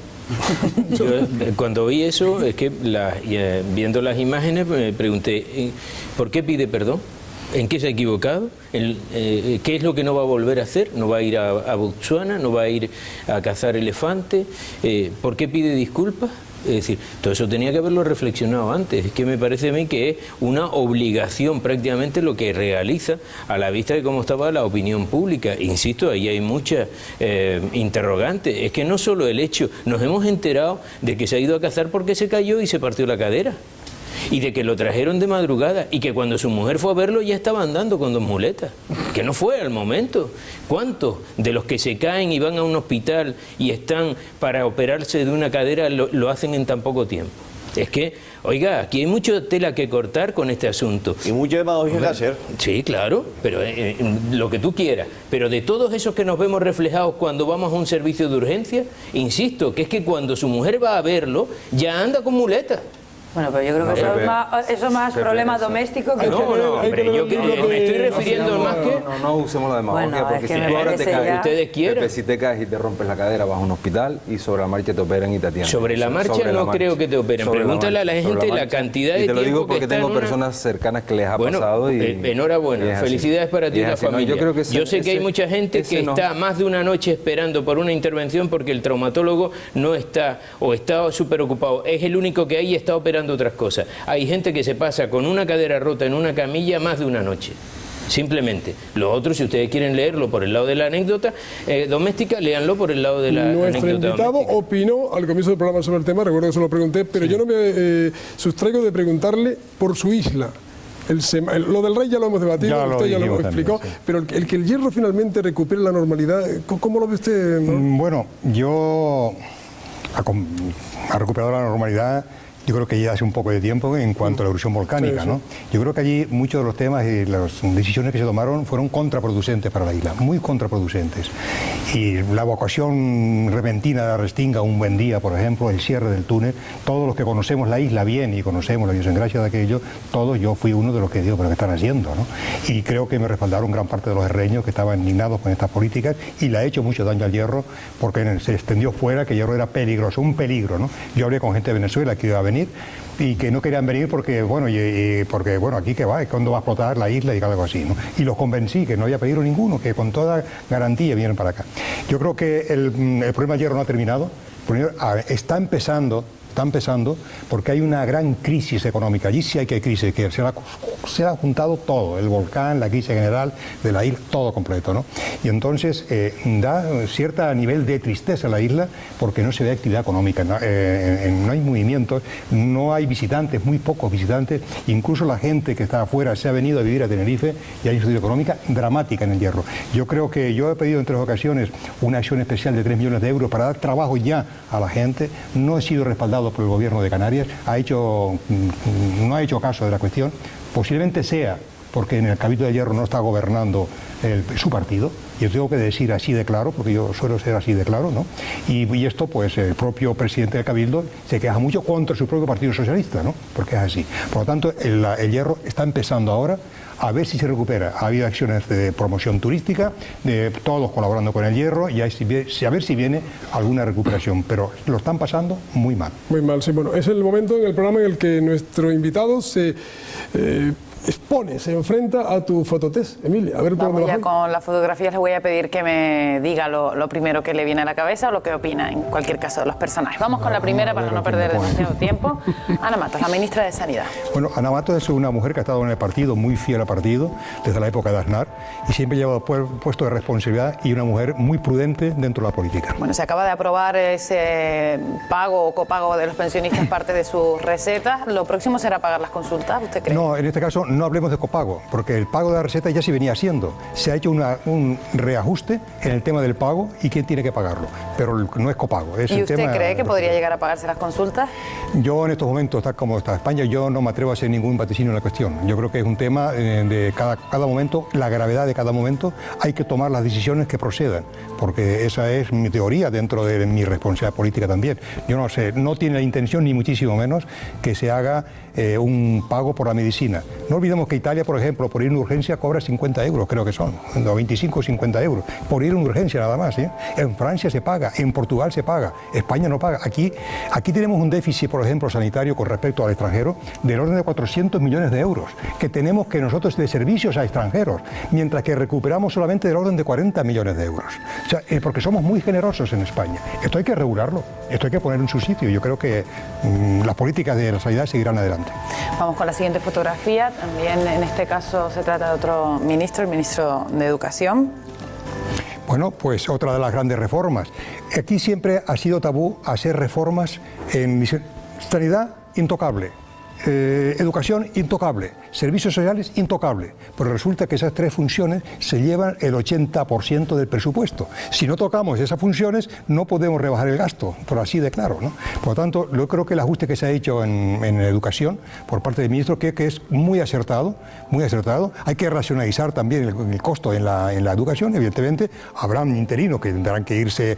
Yo, cuando vi eso, es que viendo las imágenes me pregunté, ¿por qué pide perdón? ¿En qué se ha equivocado? ¿Qué es lo que no va a volver a hacer? ¿No va a ir a Botswana? ¿No va a ir a cazar elefantes? ¿Por qué pide disculpas? Es decir, todo eso tenía que haberlo reflexionado antes. Es que me parece a mí que es una obligación prácticamente lo que realiza a la vista de cómo estaba la opinión pública. Insisto, ahí hay muchas interrogantes. Es que no solo el hecho, nos hemos enterado de que se ha ido a cazar porque se cayó y se partió la cadera. Y de que lo trajeron de madrugada y que cuando su mujer fue a verlo ya estaba andando con 2 muletas, que no fue al momento. ¿Cuántos de los que se caen y van a un hospital y están para operarse de una cadera lo hacen en tan poco tiempo? Es que, oiga, aquí hay mucha tela que cortar con este asunto. Y mucha demagogia que hacer. Sí, claro, pero lo que tú quieras. Pero de todos esos que nos vemos reflejados cuando vamos a un servicio de urgencia, insisto, que es que cuando su mujer va a verlo, ya anda con muletas. Bueno, pero yo creo que eso es más problema doméstico que... No, hombre, yo me estoy refiriendo más que... No usemos la demagogia, porque si tú ahora te caes, ustedes quieren. Si te caes y te rompes la cadera, vas a un hospital y sobre la marcha te operan y te atienden. Sobre la marcha no creo que te operen. Pregúntale a la gente la cantidad de tiempo que está. Y te lo digo porque tengo personas cercanas que les ha pasado y... Enhorabuena, felicidades para ti y la familia. Yo sé que hay mucha gente que está más de una noche esperando por una intervención porque el traumatólogo no está o está súper ocupado. Es el único que hay y está operando otras cosas. Hay gente que se pasa con una cadera rota en una camilla más de una noche. Simplemente. Lo otro, si ustedes quieren leerlo por el lado de la anécdota doméstica, léanlo por el lado de la anécdota doméstica. Nuestro invitado opinó al comienzo del programa sobre el tema, recuerdo que se lo pregunté, pero yo no me sustraigo de preguntarle por su isla. Lo del Rey ya lo hemos debatido, usted ya lo explicó, también, sí. Pero el que el Hierro finalmente recupere la normalidad, ¿cómo lo ve usted? Bueno, yo ha recuperado la normalidad. Yo creo que ya hace un poco de tiempo en cuanto a la erupción volcánica, ¿no? Yo creo que allí muchos de los temas y las decisiones que se tomaron fueron contraproducentes para la isla, muy contraproducentes. Y la evacuación repentina de la Restinga un buen día, por ejemplo, el cierre del túnel, todos los que conocemos la isla bien y conocemos la idiosincrasia de aquello, todos, yo fui uno de los que digo, pero ¿qué están haciendo, no? Y creo que me respaldaron gran parte de los herreños que estaban indignados con estas políticas y le ha hecho mucho daño al Hierro porque se extendió fuera que Hierro era peligroso, un peligro, ¿no? Yo hablé con gente de Venezuela que iba a venir y que no querían venir porque, bueno, aquí que va, cuando va a explotar la isla y algo así, ¿no? Y los convencí que no había peligro ninguno, que con toda garantía vienen para acá. Yo creo que el problema de Hierro no ha terminado, está empezando porque hay una gran crisis económica. Allí sí hay que hay crisis, que se ha juntado todo, el volcán, la crisis general de la isla, todo completo, ¿no? Y entonces da cierto nivel de tristeza a la isla porque no se ve actividad económica, no hay movimientos, no hay visitantes, muy pocos visitantes, incluso la gente que está afuera se ha venido a vivir a Tenerife y hay una situación económica dramática en el Hierro. Yo creo que yo he pedido en 3 ocasiones una acción especial de 3 millones de euros para dar trabajo ya a la gente, no he sido respaldado por el gobierno de Canarias, no ha hecho caso de la cuestión, posiblemente sea porque en el Cabildo de Hierro no está gobernando su partido, y yo tengo que decir así de claro, porque yo suelo ser así de claro, ¿no? Y esto, pues, el propio presidente del Cabildo se queja mucho contra su propio Partido Socialista, ¿no? Porque es así. Por lo tanto, el Hierro está empezando ahora a ver si se recupera. Ha habido acciones de promoción turística, de todos colaborando con el Hierro, y a ver si viene alguna recuperación, pero lo están pasando muy mal. Muy mal, sí. Bueno, es el momento en el programa en el que nuestro invitado se enfrenta a tu fototest, Emilia. A ver, vamos ya con las fotografías. Les voy a pedir que me diga lo primero que le viene a la cabeza o lo que opina, en cualquier caso, de los personajes. Vamos con la primera para no perder demasiado tiempo. Ana Matos, la ministra de Sanidad. Bueno, Ana Matos es una mujer que ha estado en el partido, muy fiel al partido, desde la época de Aznar, y siempre ha llevado puesto de responsabilidad y una mujer muy prudente dentro de la política. Bueno, se acaba de aprobar ese pago o copago de los pensionistas, parte de sus recetas. ¿Lo próximo será pagar las consultas, usted cree? No, en este caso no hablemos de copago, porque el pago de la receta ya se venía haciendo. Se ha hecho un reajuste en el tema del pago y quién tiene que pagarlo, pero no es copago. ¿Y usted cree que podría llegar a pagarse las consultas? Yo en estos momentos, tal como está España, yo no me atrevo a hacer ningún vaticinio en la cuestión. Yo creo que es un tema de cada momento, la gravedad de cada momento, hay que tomar las decisiones que procedan, porque esa es mi teoría dentro de mi responsabilidad política también. Yo no sé, no tiene la intención ni muchísimo menos que se haga un pago por la medicina. No olvidemos que Italia, por ejemplo, por ir en urgencia cobra 50 euros, creo que son, 25 o 50 euros, por ir en urgencia nada más. En Francia se paga, en Portugal se paga, España no paga. Aquí tenemos un déficit, por ejemplo, sanitario con respecto al extranjero del orden de 400 millones de euros, que tenemos que nosotros de servicios a extranjeros, mientras que recuperamos solamente del orden de 40 millones de euros. O sea, porque somos muy generosos en España. Esto hay que regularlo, esto hay que poner en su sitio. Yo creo que las políticas de la sanidad seguirán adelante. Vamos con la siguiente fotografía. También en este caso se trata de otro ministro, el ministro de Educación. Bueno, pues otra de las grandes reformas. Aquí siempre ha sido tabú hacer reformas en sanidad, intocable. Educación, intocable. Servicios sociales, intocable. Pero resulta que esas tres funciones se llevan el 80% del presupuesto. Si no tocamos esas funciones, no podemos rebajar el gasto, por así de claro, ¿no? Por lo tanto, yo creo que el ajuste que se ha hecho en educación por parte del ministro, que es muy acertado, muy acertado. Hay que racionalizar también el costo en la educación. Evidentemente, habrán interinos que tendrán que irse,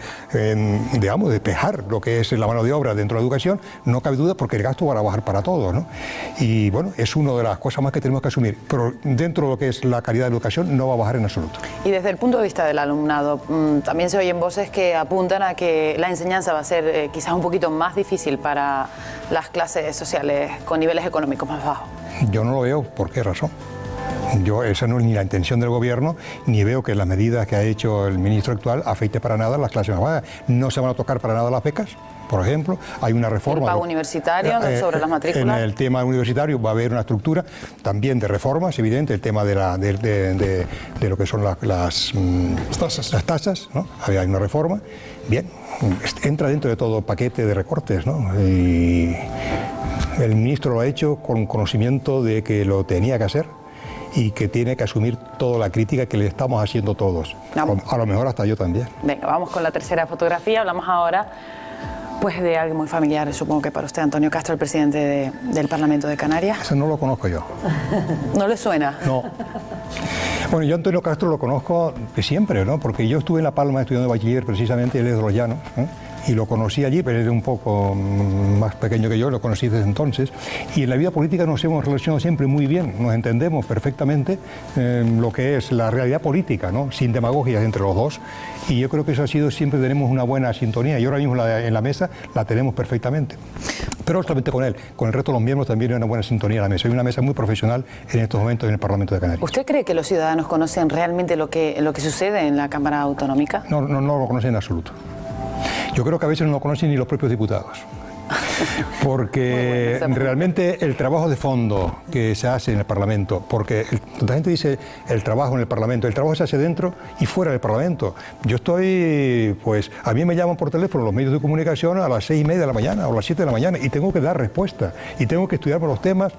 digamos, despejar lo que es la mano de obra dentro de la educación. No cabe duda, porque el gasto va a bajar para todos, ¿no? Y bueno, es una de las cosas más que tenemos que asumir, pero dentro de lo que es la calidad de educación no va a bajar en absoluto. Y desde el punto de vista del alumnado, también se oyen voces que apuntan a que la enseñanza va a ser quizás un poquito más difícil para las clases sociales con niveles económicos más bajos. Yo no lo veo. ¿Por qué razón? Esa no es ni la intención del gobierno, ni veo que las medidas que ha hecho el ministro actual afecte para nada a las clases más bajas. No se van a tocar para nada las becas, por ejemplo. Hay una reforma. ¿El pago universitario sobre las matrículas? En el tema universitario va a haber una estructura también de reformas, evidente, el tema de lo que son las tasas, ¿no? Hay una reforma. Bien, entra dentro de todo el paquete de recortes, ¿no? Y el ministro lo ha hecho con conocimiento de que lo tenía que hacer y que tiene que asumir toda la crítica que le estamos haciendo todos. A lo mejor hasta yo también. Venga, vamos con la tercera fotografía. Hablamos ahora pues de algo muy familiar, supongo que para usted, Antonio Castro, el presidente del Parlamento de Canarias. Eso no lo conozco yo. ¿No le suena? No. Bueno, yo a Antonio Castro lo conozco de siempre, ¿no? Porque yo estuve en La Palma estudiando bachiller, precisamente, él es de Los Llanos, ¿eh? Y lo conocí allí, pero él es un poco más pequeño que yo, lo conocí desde entonces. Y en la vida política nos hemos relacionado siempre muy bien, nos entendemos perfectamente lo que es la realidad política, ¿no? Sin demagogias entre los dos. Y yo creo que eso ha sido, siempre tenemos una buena sintonía. Y ahora mismo en la mesa la tenemos perfectamente. Pero no solamente con él, con el resto de los miembros también hay una buena sintonía en la mesa. Hay una mesa muy profesional en estos momentos en el Parlamento de Canarias. ¿Usted cree que los ciudadanos conocen realmente lo que sucede en la Cámara Autonómica? No lo conocen en absoluto. Yo creo que a veces no lo conocen ni los propios diputados. Porque realmente el trabajo de fondo que se hace en el Parlamento, porque la gente dice el trabajo en el Parlamento, el trabajo se hace dentro y fuera del Parlamento. Yo a mí me llaman por teléfono los medios de comunicación a las 6:30 de la mañana o a las 7 de la mañana y tengo que dar respuesta y tengo que estudiar los temas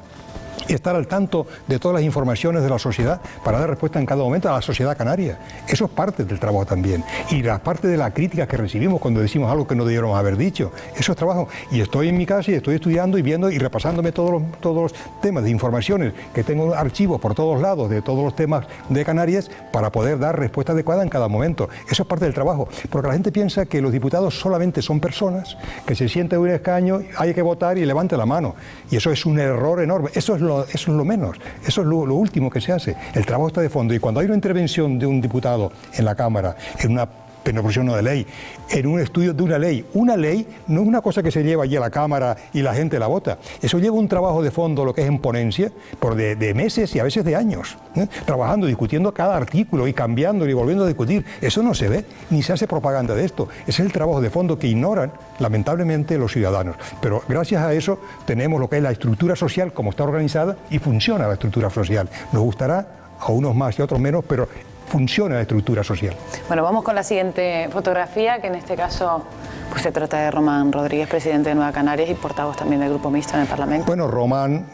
y estar al tanto de todas las informaciones de la sociedad para dar respuesta en cada momento a la sociedad canaria. Eso es parte del trabajo también. Y la parte de la crítica que recibimos cuando decimos algo que no debiéramos haber dicho. Eso es trabajo. Y estoy en mi casa y estoy estudiando y viendo y repasándome todos los temas de informaciones, que tengo archivos por todos lados de todos los temas de Canarias para poder dar respuesta adecuada en cada momento. Eso es parte del trabajo. Porque la gente piensa que los diputados solamente son personas que se sienten en un escaño, hay que votar y levante la mano. Y eso es un error enorme. Eso es lo menos, eso es lo último que se hace. El trabajo está de fondo y cuando hay una intervención de un diputado en la Cámara, en una proposición de ley, en un estudio de una ley no es una cosa que se lleva allí a la Cámara y la gente la vota. Eso lleva un trabajo de fondo, lo que es en ponencia, de meses y a veces de años, trabajando, discutiendo cada artículo y cambiándolo y volviendo a discutir. Eso no se ve, ni se hace propaganda de esto. Ese es el trabajo de fondo que ignoran, lamentablemente, los ciudadanos. Pero gracias a eso tenemos lo que es la estructura social, como está organizada, y funciona la estructura social. Nos gustará a unos más y a otros menos, pero funciona la estructura social. Bueno, vamos con la siguiente fotografía, que en este caso pues se trata de Román Rodríguez, presidente de Nueva Canarias y portavoz también del Grupo Mixto en el Parlamento. Bueno, Román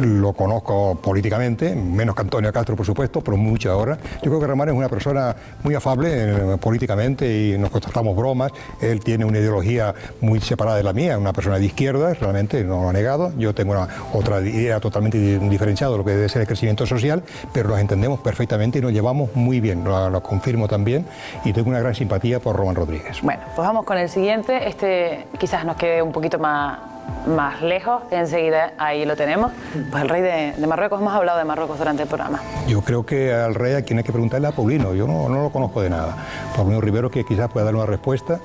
lo conozco políticamente, menos que Antonio Castro, por supuesto, pero mucho ahora. Yo creo que Román es una persona muy afable políticamente y nos contrastamos bromas. Él tiene una ideología muy separada de la mía, una persona de izquierda, realmente no lo ha negado. Yo tengo otra idea totalmente diferenciada de lo que debe ser el crecimiento social, pero nos entendemos perfectamente y nos llevamos muy bien, lo confirmo también, y tengo una gran simpatía por Román Rodríguez. Bueno, pues vamos con el siguiente. Este quizás nos quede un poquito más más lejos, enseguida ahí lo tenemos, pues el rey de Marruecos. Hemos hablado de Marruecos durante el programa. Yo creo que al rey a quien hay que preguntarle a Paulino, yo no lo conozco de nada. Paulino Rivero, que quizás pueda dar una respuesta,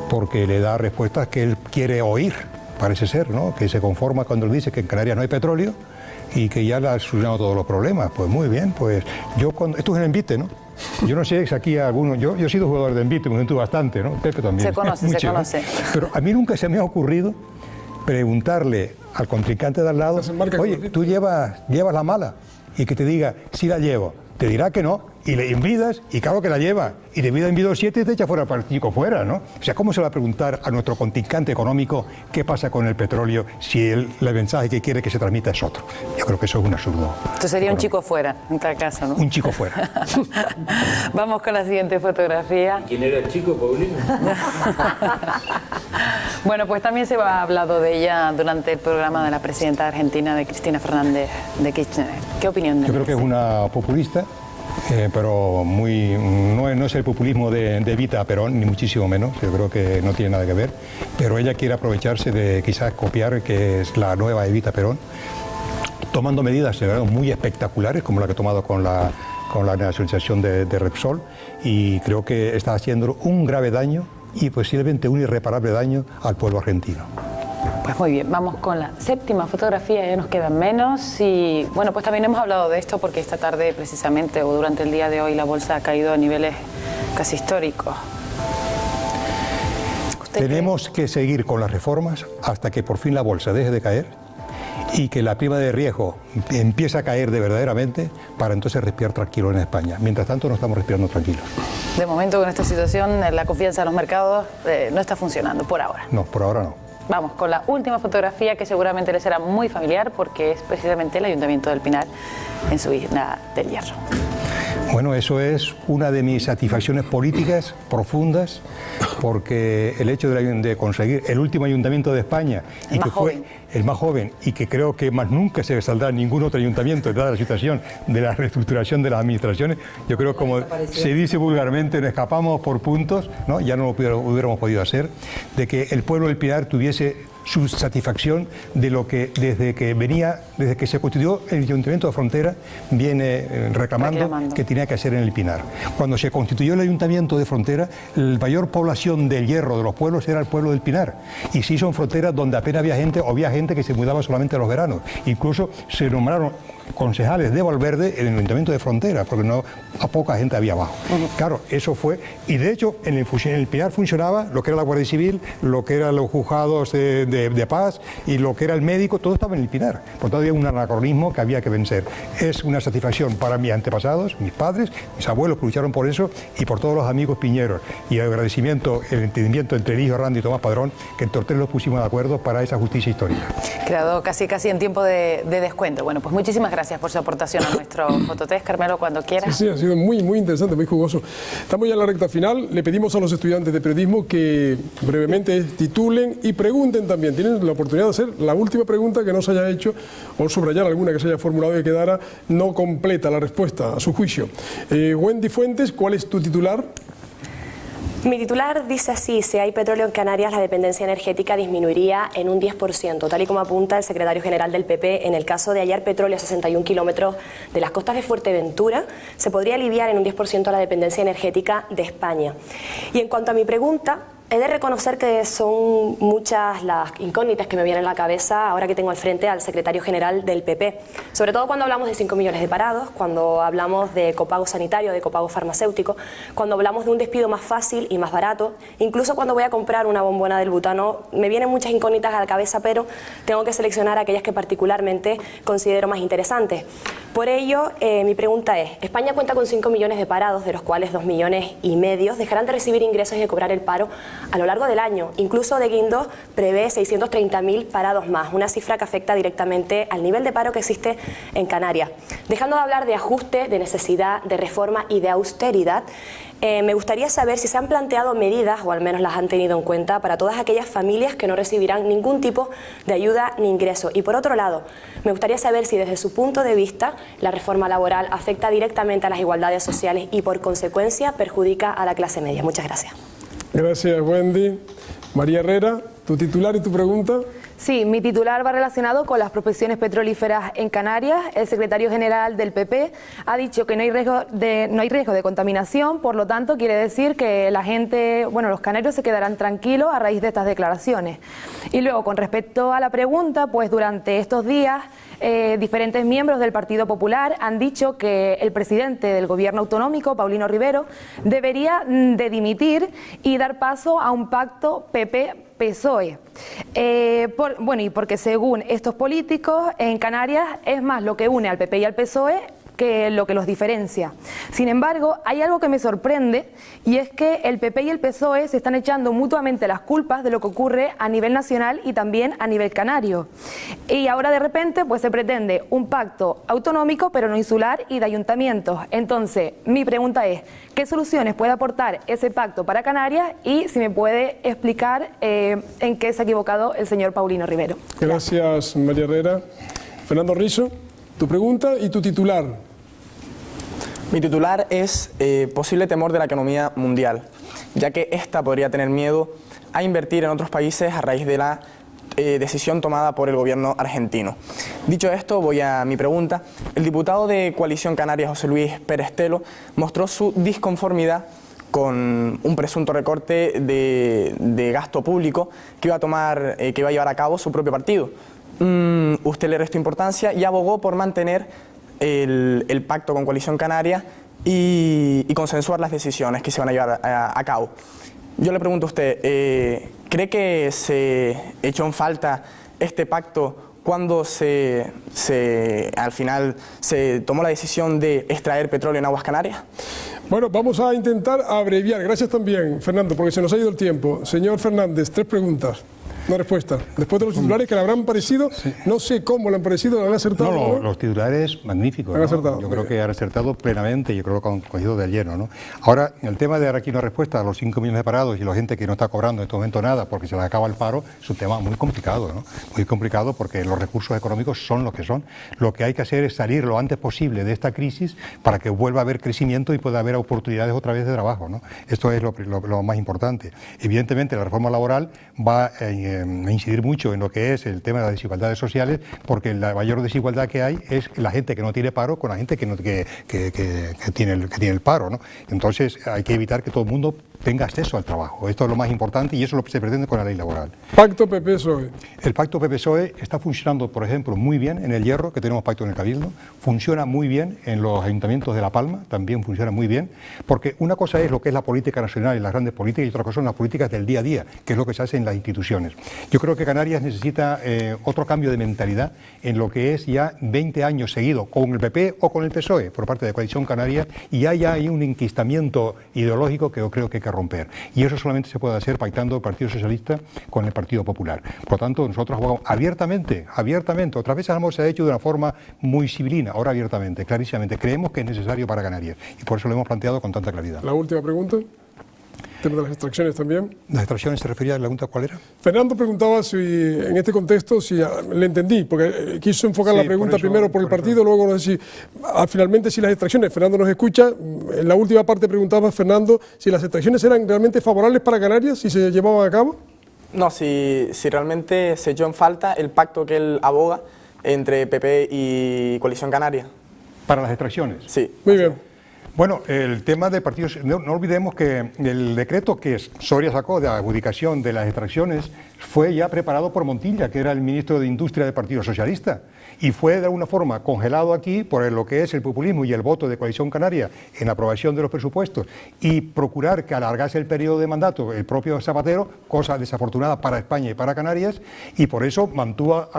porque le da respuestas que él quiere oír, parece ser, ¿no? Que se conforma cuando él dice que en Canarias no hay petróleo y que ya le ha solucionado todos los problemas. Pues muy bien, pues esto es el envite, ¿no? Yo no sé si aquí alguno, yo he sido jugador de envite, me siento bastante, ¿no? Pepe también. Se conoce. Pero a mí nunca se me ha ocurrido preguntarle al contrincante de al lado, oye, tú llevas la mala, y que te diga, sí la llevo. Te dirá que no, y le invitas, y claro que la lleva, y de vida invido 7 y te echa fuera para el chico fuera, ¿no? O sea, ¿cómo se va a preguntar a nuestro contrincante económico qué pasa con el petróleo si el mensaje que quiere que se transmita es otro? Yo creo que eso es un absurdo. Esto sería un chico fuera, en tal caso, ¿no? Un chico fuera. Vamos con la siguiente fotografía. ¿Quién era el chico, Paulino? Bueno, pues también se ha hablado de ella durante el programa de la presidenta argentina, de Cristina Fernández de Kirchner. ¿Qué opinión de Yo creo que es una populista, pero no es el populismo de Evita Perón, ni muchísimo menos. Yo creo que no tiene nada que ver. Pero ella quiere aprovecharse de quizás copiar, que es la nueva Evita Perón, tomando medidas muy espectaculares, como la que ha tomado con la nacionalización de Repsol, y creo que está haciendo un grave daño y posiblemente un irreparable daño al pueblo argentino. Pues muy bien, vamos con la séptima fotografía, ya nos quedan menos y bueno, pues también hemos hablado de esto porque esta tarde precisamente o durante el día de hoy la bolsa ha caído a niveles casi históricos. Tenemos que seguir con las reformas hasta que por fin la bolsa deje de caer y que la prima de riesgo empiece a caer de verdaderamente para entonces respirar tranquilo en España. Mientras tanto no estamos respirando tranquilos. De momento con esta situación la confianza en los mercados no está funcionando por ahora. No, por ahora no. Vamos con la última fotografía que seguramente les será muy familiar porque es precisamente el Ayuntamiento del Pinar en su isla del Hierro. Bueno, eso es una de mis satisfacciones políticas profundas, porque el hecho de conseguir el último ayuntamiento de España, y que fue el más joven, y que creo que más nunca se saldrá ningún otro ayuntamiento, dada la situación de la reestructuración de las administraciones, yo creo, como se dice vulgarmente, nos escapamos por puntos, ¿no? Ya no lo hubiéramos podido hacer, de que el pueblo del Pinar tuviese su satisfacción de lo que desde que se constituyó el Ayuntamiento de Frontera viene reclamando que tenía que hacer en el Pinar. Cuando se constituyó el Ayuntamiento de Frontera, la mayor población del Hierro de los pueblos era el pueblo del Pinar, y se hizo en fronteras donde apenas había gente, o había gente que se mudaba solamente a los veranos. Incluso se nombraron concejales de Valverde en el Ayuntamiento de Frontera, porque a poca gente había abajo. Claro, eso fue, y de hecho en el Pinar funcionaba lo que era la Guardia Civil, lo que eran los juzgados de paz y lo que era el médico, todo estaba en el Pinar. Por tanto había un anacronismo que había que vencer. Es una satisfacción para mis antepasados, mis padres, mis abuelos que lucharon por eso, y por todos los amigos piñeros, y el agradecimiento, el entendimiento entre Eligio Herrandi y Tomás Padrón, que entre los tres los pusimos de acuerdo para esa justicia histórica. Quedado casi en tiempo de descuento. Bueno, pues muchísimas gracias por su aportación a nuestro fototest, Carmelo, cuando quieras. Sí, ha sido muy interesante, muy jugoso. Estamos ya en la recta final. Le pedimos a los estudiantes de periodismo que brevemente titulen y pregunten también. Tienen la oportunidad de hacer la última pregunta que no se haya hecho o subrayar alguna que se haya formulado y que quedara no completa la respuesta a su juicio. Wendy Fuentes, ¿cuál es tu titular? Mi titular dice así: si hay petróleo en Canarias, la dependencia energética disminuiría en un 10%, tal y como apunta el secretario general del PP. En el caso de hallar petróleo a 61 kilómetros de las costas de Fuerteventura, se podría aliviar en un 10% la dependencia energética de España. Y en cuanto a mi pregunta, he de reconocer que son muchas las incógnitas que me vienen a la cabeza ahora que tengo al frente al secretario general del PP. Sobre todo cuando hablamos de 5 millones de parados, cuando hablamos de copago sanitario, de copago farmacéutico, cuando hablamos de un despido más fácil y más barato, incluso cuando voy a comprar una bombona del butano, me vienen muchas incógnitas a la cabeza, pero tengo que seleccionar aquellas que particularmente considero más interesantes. Por ello, mi pregunta es: España cuenta con 5 millones de parados, de los cuales 2,5 millones dejarán de recibir ingresos y de cobrar el paro a lo largo del año. Incluso De Guindos prevé 630.000 parados más, una cifra que afecta directamente al nivel de paro que existe en Canarias. Dejando de hablar de ajuste, de necesidad, de reforma y de austeridad, me gustaría saber si se han planteado medidas, o al menos las han tenido en cuenta, para todas aquellas familias que no recibirán ningún tipo de ayuda ni ingreso. Y por otro lado, me gustaría saber si desde su punto de vista la reforma laboral afecta directamente a las igualdades sociales y por consecuencia perjudica a la clase media. Muchas gracias. Gracias, Wendy. María Herrera, tu titular y tu pregunta. Sí, mi titular va relacionado con las prospecciones petrolíferas en Canarias. El secretario general del PP ha dicho que no hay riesgo de contaminación, por lo tanto quiere decir que la gente, bueno, los canarios se quedarán tranquilos a raíz de estas declaraciones. Y luego, con respecto a la pregunta, pues durante estos días diferentes miembros del Partido Popular han dicho que el presidente del gobierno autonómico, Paulino Rivero, debería de dimitir y dar paso a un pacto PP-PSOE. Y porque según estos políticos en Canarias es más lo que une al PP y al PSOE que lo que los diferencia. Sin embargo, hay algo que me sorprende y es que el PP y el PSOE se están echando mutuamente las culpas de lo que ocurre a nivel nacional y también a nivel canario. Y ahora de repente pues se pretende un pacto autonómico pero no insular y de ayuntamientos. Entonces, mi pregunta es, ¿qué soluciones puede aportar ese pacto para Canarias? Y si me puede explicar en qué se ha equivocado el señor Paulino Rivero. Gracias, María Herrera. Fernando Riso, tu pregunta y tu titular. Mi titular es posible temor de la economía mundial, ya que esta podría tener miedo a invertir en otros países a raíz de la decisión tomada por el gobierno argentino. Dicho esto, voy a mi pregunta. El diputado de Coalición Canaria, José Luis Perestelo, mostró su disconformidad con un presunto recorte de gasto público que iba a llevar a cabo su propio partido. Usted le restó importancia y abogó por mantener el pacto con Coalición Canaria y consensuar las decisiones que se van a llevar a cabo. Yo le pregunto a usted, ¿cree que se echó en falta este pacto cuando al final se tomó la decisión de extraer petróleo en aguas canarias? Bueno, vamos a intentar abreviar. Gracias también, Fernando, porque se nos ha ido el tiempo. Señor Fernández, 3 preguntas. Una respuesta. Después de los titulares que le habrán parecido, no sé cómo le han parecido, ¿le han acertado? No, los titulares magníficos. Han acertado. Yo creo que han acertado plenamente, yo creo que han cogido del lleno, ¿no? Ahora, el tema de dar aquí una respuesta a los 5 millones de parados y la gente que no está cobrando en este momento nada porque se les acaba el paro, es un tema muy complicado, ¿no? Muy complicado porque los recursos económicos son lo que son. Lo que hay que hacer es salir lo antes posible de esta crisis para que vuelva a haber crecimiento y pueda haber oportunidades otra vez de trabajo, ¿no? Esto es lo más importante. Evidentemente, la reforma laboral va a incidir mucho en lo que es el tema de las desigualdades sociales, porque la mayor desigualdad que hay es la gente que no tiene paro con la gente que tiene el paro, ¿no? Entonces hay que evitar que todo el mundo tenga acceso al trabajo. Esto es lo más importante y eso es lo que se pretende con la ley laboral. Pacto PP-PSOE. El pacto PP-PSOE está funcionando, por ejemplo, muy bien en el Hierro, que tenemos pacto en el Cabildo, funciona muy bien en los ayuntamientos de La Palma, también funciona muy bien, porque una cosa es lo que es la política nacional y las grandes políticas y otra cosa son las políticas del día a día, que es lo que se hace en las instituciones. Yo creo que Canarias necesita otro cambio de mentalidad en lo que es ya 20 años seguidos con el PP o con el PSOE por parte de Coalición Canaria, y hay un enquistamiento ideológico que yo creo que hay que romper. Y eso solamente se puede hacer pactando el Partido Socialista con el Partido Popular. Por lo tanto, nosotros jugamos abiertamente, otras veces se ha hecho de una forma muy civilina, ahora abiertamente, clarísimamente. Creemos que es necesario para Canarias y por eso lo hemos planteado con tanta claridad. La última pregunta. tema de las extracciones también. ¿Las extracciones se refería a la pregunta cuál era? Fernando preguntaba si en este contexto, si le entendí, porque quiso enfocar la pregunta primero por el partido, luego no sé si finalmente si las extracciones, Fernando nos escucha, en la última parte preguntaba Fernando si las extracciones eran realmente favorables para Canarias, si se llevaban a cabo. No, si realmente se echó en falta el pacto que él aboga entre PP y Coalición Canaria. ¿Para las extracciones? Sí. Muy bien. Bueno, el tema de partidos, no olvidemos que el decreto que Soria sacó de adjudicación de las extracciones fue ya preparado por Montilla, que era el ministro de Industria del Partido Socialista, y fue de alguna forma congelado aquí por lo que es el populismo y el voto de Coalición Canaria en la aprobación de los presupuestos y procurar que alargase el periodo de mandato el propio Zapatero, cosa desafortunada para España y para Canarias, y por eso mantuvo,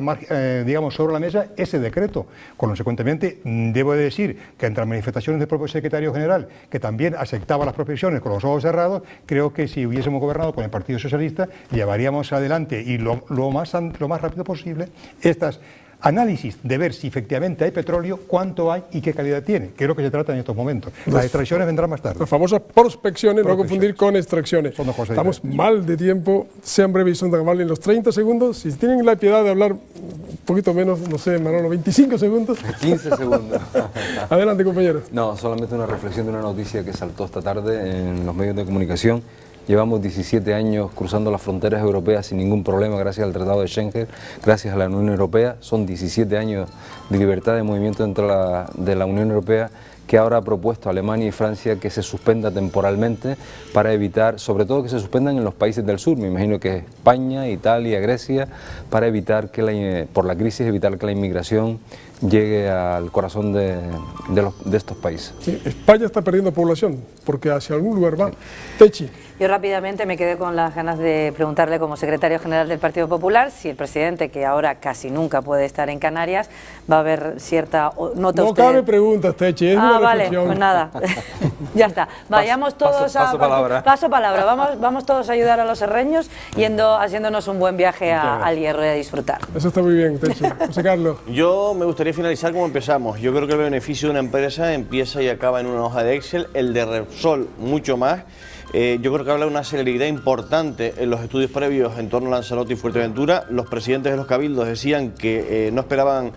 digamos, sobre la mesa ese decreto. Consecuentemente, debo de decir que entre las manifestaciones del propio secretario general, que también aceptaba las proposiciones con los ojos cerrados, creo que si hubiésemos gobernado con el Partido Socialista, llevaríamos adelante y lo más rápido posible estas análisis de ver si efectivamente hay petróleo, cuánto hay y qué calidad tiene, que es lo que se trata en estos momentos. Las extracciones vendrán más tarde. Las famosas prospecciones, no confundir con extracciones. Estamos mal de tiempo, sean breves y son tan amables en los 30 segundos. Si tienen la piedad de hablar un poquito menos, no sé, Manolo, 25 segundos. 15 segundos. Adelante, compañero. No, solamente una reflexión de una noticia que saltó esta tarde en los medios de comunicación, Llevamos 17 años cruzando las fronteras europeas sin ningún problema gracias al Tratado de Schengen, gracias a la Unión Europea. Son 17 años de libertad de movimiento dentro de la Unión Europea, que ahora ha propuesto a Alemania y Francia que se suspenda temporalmente para evitar, sobre todo que se suspendan en los países del sur, me imagino que España, Italia, Grecia, para evitar que por la crisis, evitar que la inmigración llegue al corazón de estos países. Sí, España está perdiendo población porque hacia algún lugar va. Techi. Yo rápidamente me quedé con las ganas de preguntarle como secretario general del Partido Popular si el presidente, que ahora casi nunca puede estar en Canarias, va a haber cierta... No cabe preguntas, Techi, es una vale, reflexión. pues nada, ya está. Vayamos todos paso palabra. Vamos todos a ayudar a los serreños haciéndonos un buen viaje al Hierro y a disfrutar. Eso está muy bien, Techi. José Carlos. Yo me gustaría finalizar como empezamos. Yo creo que el beneficio de una empresa empieza y acaba en una hoja de Excel, el de Repsol mucho más. Yo creo que habla de una celeridad importante en los estudios previos en torno a Lanzarote y Fuerteventura. Los presidentes de los cabildos decían que no esperaban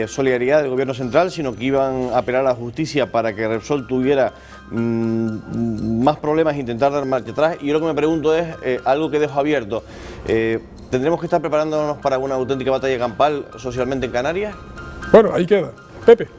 solidaridad del gobierno central, sino que iban a apelar a la justicia para que Repsol tuviera más problemas e intentar dar marcha atrás. Y yo lo que me pregunto es algo que dejo abierto. ¿Tendremos que estar preparándonos para una auténtica batalla campal socialmente en Canarias? Bueno, ahí queda. Pepe.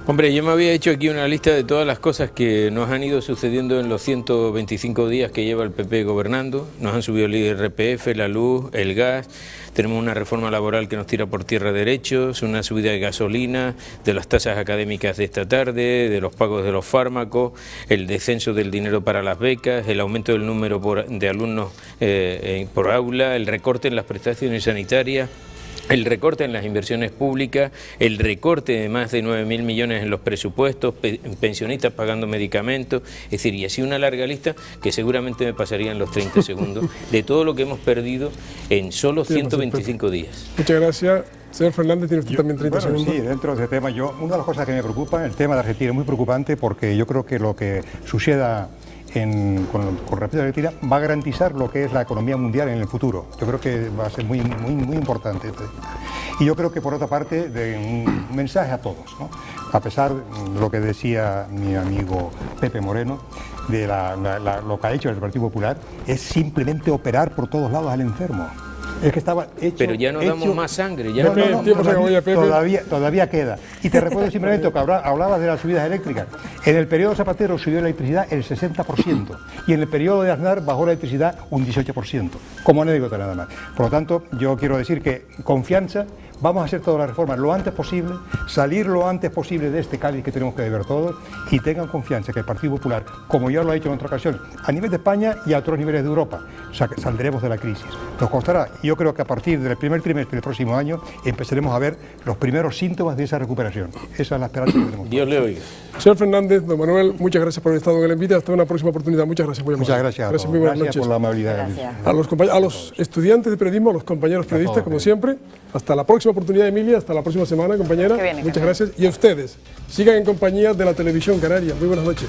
Hombre, yo me había hecho aquí una lista de todas las cosas que nos han ido sucediendo en los 125 días que lleva el PP gobernando. Nos han subido el IRPF, la luz, el gas, tenemos una reforma laboral que nos tira por tierra derechos, una subida de gasolina, de las tasas académicas de esta tarde, de los pagos de los fármacos, el descenso del dinero para las becas, el aumento del número de alumnos por aula, el recorte en las prestaciones sanitarias, el recorte en las inversiones públicas, el recorte de más de 9.000 millones en los presupuestos, pensionistas pagando medicamentos, es decir, y así una larga lista que seguramente me pasaría en los 30 segundos de todo lo que hemos perdido en solo 125 días. Muchas gracias. Señor Fernández, tiene usted también 30 segundos. Sí, dentro de ese tema, una de las cosas que me preocupa, el tema de Argentina es muy preocupante porque yo creo que lo que suceda con respecto a Argentina va a garantizar lo que es la economía mundial en el futuro. Yo creo que va a ser muy importante. Y yo creo que por otra parte, de un mensaje a todos, ¿no? A pesar de lo que decía mi amigo Pepe Moreno, de lo que ha hecho el Partido Popular, es simplemente operar por todos lados al enfermo. Es que estaba hecho... Pero ya no damos más sangre. Ya todavía queda. Y te recuerdo simplemente que hablabas de las subidas eléctricas. En el periodo Zapatero subió la electricidad el 60% y en el periodo de Aznar bajó la electricidad un 18%. Como anécdota nada más. Por lo tanto, yo quiero decir que confianza, vamos a hacer todas las reformas lo antes posible, salir lo antes posible de este cáliz que tenemos que beber todos y tengan confianza que el Partido Popular, como ya lo ha hecho en otra ocasión, a nivel de España y a otros niveles de Europa, saldremos de la crisis. Nos costará. Yo creo que a partir del primer trimestre del próximo año empezaremos a ver los primeros síntomas de esa recuperación. Esa es la esperanza que tenemos. Dios le oiga. Señor Fernández, don Manuel, muchas gracias por haber estado en el envite. Hasta una próxima oportunidad. Muchas gracias. Muchas gracias. Gracias, muy buenas noches. Por la amabilidad. A los estudiantes de periodismo, a los compañeros periodistas, como siempre. Hasta la próxima oportunidad, Emilia. Hasta la próxima semana, compañera. Muchas gracias. Y a ustedes, sigan en compañía de la Televisión Canaria. Muy buenas noches.